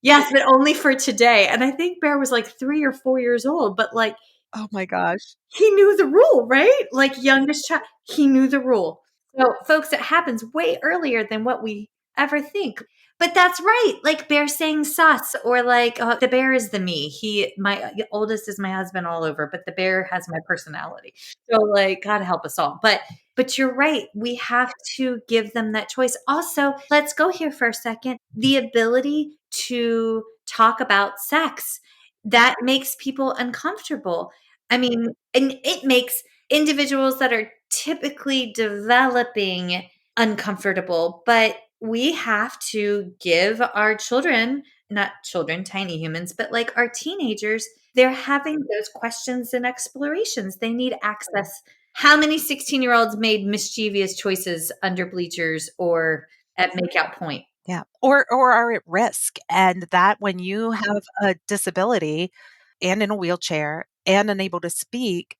yes, but only for today. And I think Bear was like 3 or 4 years old, but like Oh my gosh. he knew the rule, right? Like youngest child, he knew the rule. So folks, it happens way earlier than what we ever think. But that's right. Like Bear saying sus, or like the bear is the me. My oldest is my husband all over, but the bear has my personality. So like, God help us all. But you're right. We have to give them that choice. Also, let's go here for a second. The ability to talk about sex that makes people uncomfortable. I mean, and it makes individuals that are typically developing uncomfortable, but we have to give our children, not children, tiny humans, but like our teenagers, they're having those questions and explorations. They need access. How many 16-year-olds made mischievous choices under bleachers or at makeout point? Yeah. Or are at risk. And that when you have a disability and in a wheelchair and unable to speak,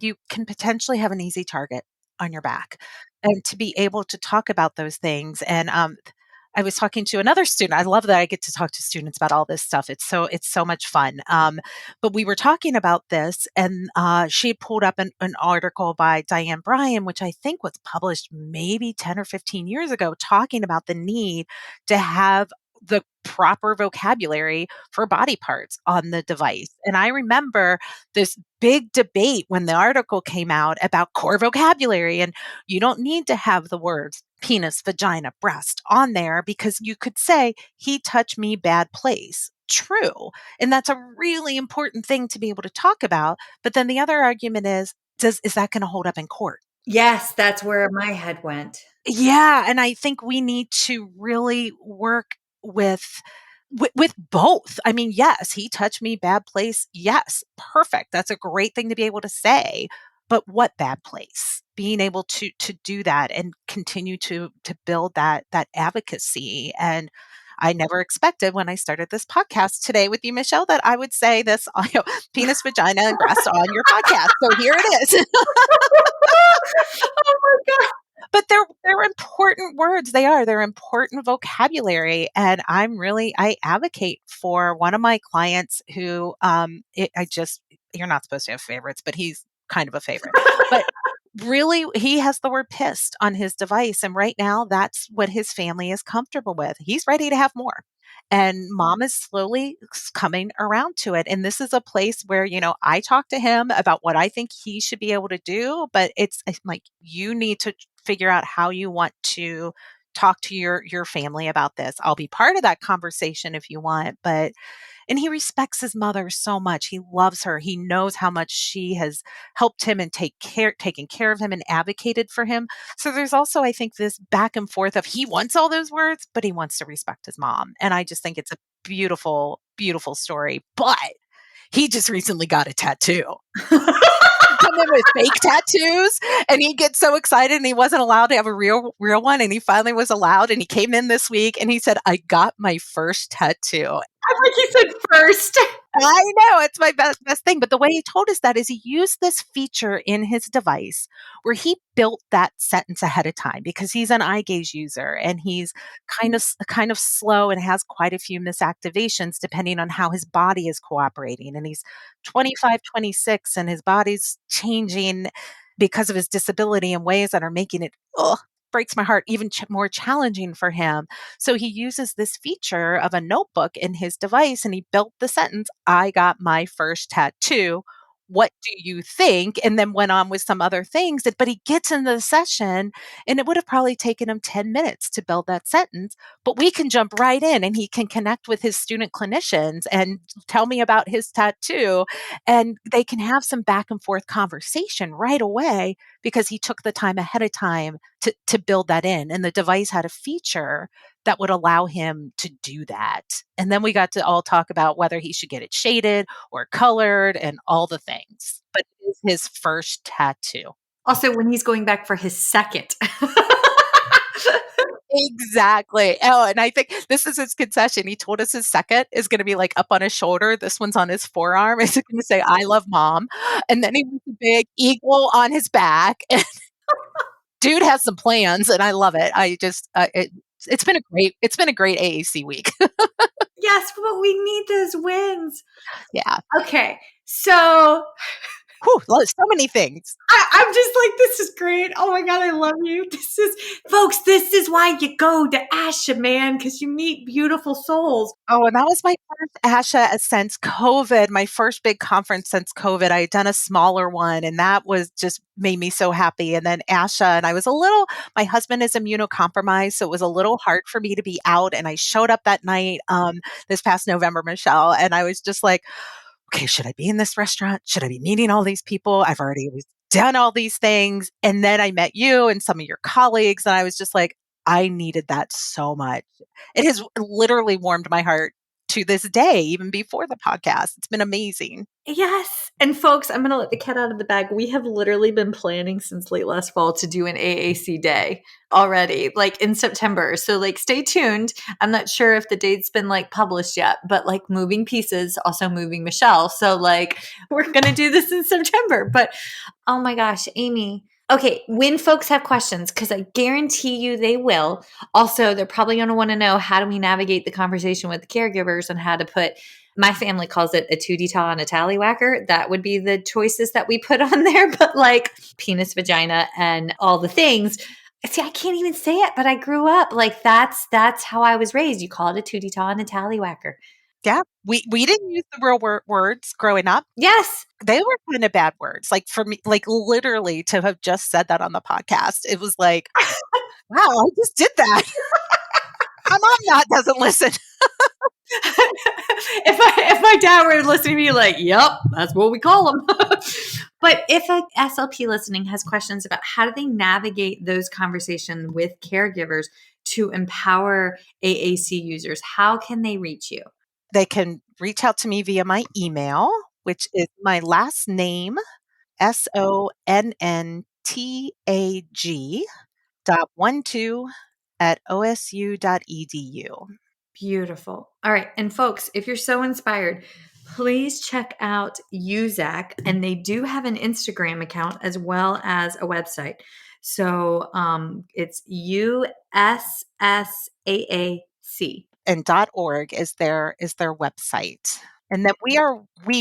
you can potentially have an easy target on your back. And to be able to talk about those things. And I was talking to another student. I love that I get to talk to students about all this stuff. It's so much fun. But we were talking about this, and she had pulled up an article by Diane Bryan, which I think was published maybe 10 or 15 years ago, talking about the need to have the proper vocabulary for body parts on the device. And I remember this big debate when the article came out about core vocabulary, and you don't need to have the words penis, vagina, breast on there because you could say, he touched me bad place. True. And that's a really important thing to be able to talk about. But then the other argument is that going to hold up in court? Yes, that's where my head went. Yeah, and I think we need to really work with with both. I mean, yes, he touched me, bad place. Yes, perfect. That's a great thing to be able to say. But what bad place? Being able to do that and continue to build that advocacy. And I never expected when I started this podcast today with you, Michelle, that I would say this, penis, vagina, and breast on your podcast. So here it is. Oh my God. But they're important words. They are. They're important vocabulary, and I advocate for one of my clients who, I just you're not supposed to have favorites, but he's kind of a favorite. But really, he has the word pissed on his device, and right now, that's what his family is comfortable with. He's ready to have more. And mom is slowly coming around to it. And this is a place where, I talk to him about what I think he should be able to do, but it's like you need to figure out how you want to talk to your family about this. I'll be part of that conversation if you want, but and he respects his mother so much. He loves her. He knows how much she has helped him and taken care of him and advocated for him. So there's also, I think, this back and forth of he wants all those words, but he wants to respect his mom. And I just think it's a beautiful, beautiful story. But he just recently got a tattoo. Come in with fake tattoos, and he gets so excited, and he wasn't allowed to have a real one, and he finally was allowed, and he came in this week and he said, I got my first tattoo. I think he said first. I know it's my best thing. But the way he told us that is he used this feature in his device where he built that sentence ahead of time because he's an eye gaze user and he's kind of slow and has quite a few misactivations depending on how his body is cooperating. And he's 25, 26, and his body's changing because of his disability in ways that are making it breaks my heart even more challenging for him. So he uses this feature of a notebook in his device and he built the sentence, I got my first tattoo. What do you think? And then went on with some other things. But he gets into the session and it would have probably taken him 10 minutes to build that sentence. But we can jump right in and he can connect with his student clinicians and tell me about his tattoo. And they can have some back and forth conversation right away because he took the time ahead of time to build that in. And the device had a feature that would allow him to do that. And then we got to all talk about whether he should get it shaded or colored and all the things. But it is his first tattoo. Also, when he's going back for his second. Exactly. Oh, and I think this is his concession. He told us his second is going to be like up on his shoulder. This one's on his forearm. It's going to say, I love mom. And then he wants a big eagle on his back. And dude has some plans and I love it. I just, it's been a great AAC week. Yes, but we need those wins. Yeah. Okay. So so many things. I'm just like, this is great. Oh my God, I love you. Folks, this is why you go to ASHA, man, because you meet beautiful souls. Oh, and that was my first ASHA since COVID, my first big conference since COVID. I had done a smaller one, and that was just made me so happy. And then ASHA, and my husband is immunocompromised, so it was a little hard for me to be out. And I showed up that night this past November, Michelle, and I was just like, okay, should I be in this restaurant? Should I be meeting all these people? I've already done all these things. And then I met you and some of your colleagues, and I was just like, I needed that so much. It has literally warmed my heart to this day, even before the podcast. It's been amazing. Yes. And folks, I'm going to let the cat out of the bag. We have literally been planning since late last fall to do an AAC day already, like in September. So like, stay tuned. I'm not sure if the date's been like published yet, but like moving pieces, also moving Michelle. So like, we're going to do this in September, but oh my gosh, Amy. Okay, when folks have questions, because I guarantee you they will. Also, they're probably going to want to know, how do we navigate the conversation with the caregivers and how to put, my family calls it a 2D towel and a tallywhacker. That would be the choices that we put on there, but like penis, vagina, and all the things. See, I can't even say it, but I grew up like that's how I was raised. You call it a 2D towel and a tallywhacker. Yeah, we didn't use the real words growing up. Yes. They were kind of bad words. Like for me, like literally to have just said that on the podcast, it was like, wow, I just did that. My mom doesn't listen. If my dad were listening to me, like, yep, that's what we call them. But if a SLP listening has questions about how do they navigate those conversations with caregivers to empower AAC users, how can they reach you? They can reach out to me via my email, which is my last name, SONNTAG.12@osu.edu. Beautiful. All right. And folks, if you're so inspired, please check out USSAAC. And they do have an Instagram account as well as a website. So it's USSAAC. And .org is their website. And then we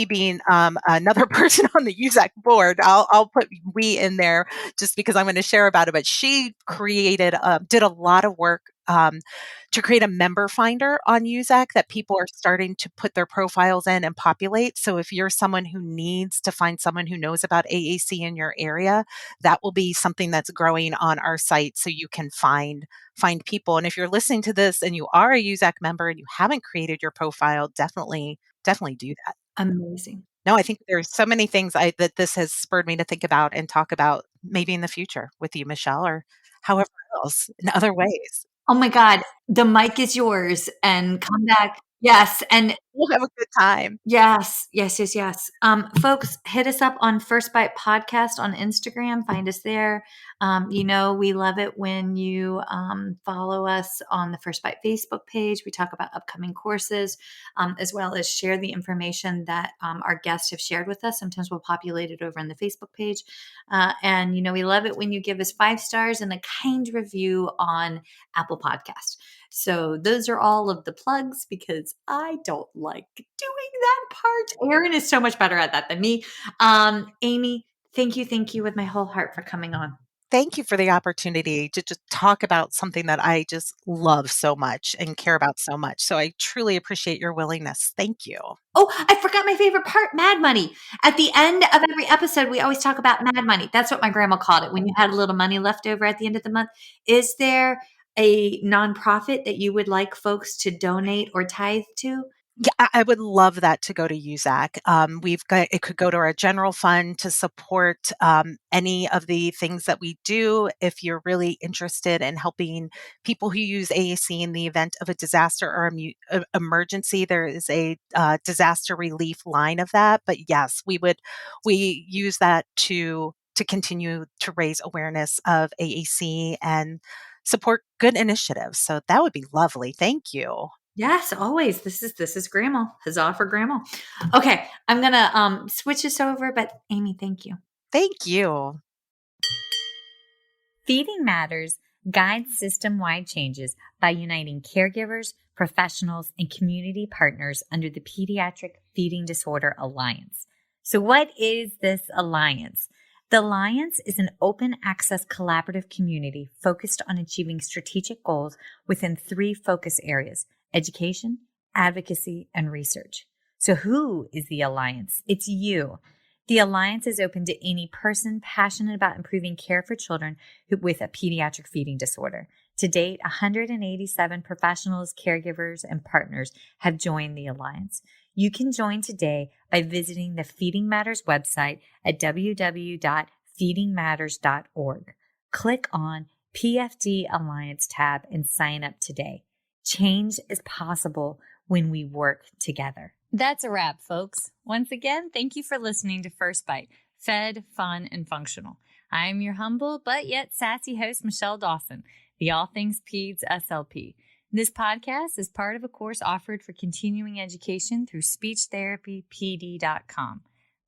being another person on the USAC board, I'll put we in there just because I'm going to share about it. But she did a lot of work to create a member finder on USAC that people are starting to put their profiles in and populate. So if you're someone who needs to find someone who knows about AAC in your area, that will be something that's growing on our site so you can find people. And if you're listening to this and you are a USAC member and you haven't created your profile, definitely do that. Amazing. No, I think there's so many things that this has spurred me to think about and talk about maybe in the future with you, Michelle, or however else in other ways. Oh my God. The mic is yours and come back. Yes. And We'll have a good time. yes. Folks, hit us up on First Bite Podcast on Instagram. Find us there. We love it when you follow us on the First Bite Facebook page. We talk about upcoming courses, as well as share the information that our guests have shared with us. Sometimes we'll populate it over on the Facebook page. And we love it when you give us 5 stars and a kind review on Apple Podcast. So those are all of the plugs because I don't like doing that part. Erin is so much better at that than me. Amy, thank you with my whole heart for coming on. Thank you for the opportunity to just talk about something that I just love so much and care about so much. So I truly appreciate your willingness. Thank you. Oh, I forgot my favorite part, Mad Money. At the end of every episode, we always talk about Mad Money. That's what my grandma called it when you had a little money left over at the end of the month. Is there a nonprofit that you would like folks to donate or tithe to? Yeah, I would love that to go to USAC. It could go to our general fund to support any of the things that we do. If you're really interested in helping people who use AAC in the event of a disaster or emergency, there is a disaster relief line of that. But yes, we use that to continue to raise awareness of AAC and support good initiatives. So that would be lovely. Thank you. Yes, always. This is grandma. Huzzah for grandma. Okay, I'm gonna switch this over, but Amy, thank you. Thank you. Feeding Matters guides system-wide changes by uniting caregivers, professionals, and community partners under the Pediatric Feeding Disorder Alliance. So what is this alliance? The Alliance is an open access collaborative community focused on achieving strategic goals within 3 focus areas: education, advocacy, and research. So who is the Alliance? It's you. The Alliance is open to any person passionate about improving care for children with a pediatric feeding disorder. To date, 187 professionals, caregivers, and partners have joined the Alliance. You can join today by visiting the Feeding Matters website at www.feedingmatters.org. Click on PFD Alliance tab and sign up today. Change is possible when we work together. That's a wrap, folks. Once again, thank you for listening to First Bite, fed, fun, and functional. I am your humble but yet sassy host, Michelle Dawson, the All Things Peds SLP. This podcast is part of a course offered for continuing education through speechtherapypd.com.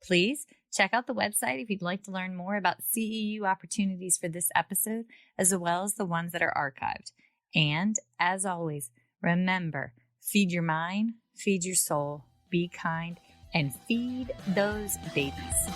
Please check out the website if you'd like to learn more about CEU opportunities for this episode, as well as the ones that are archived. And as always, remember, feed your mind, feed your soul, be kind, and feed those babies.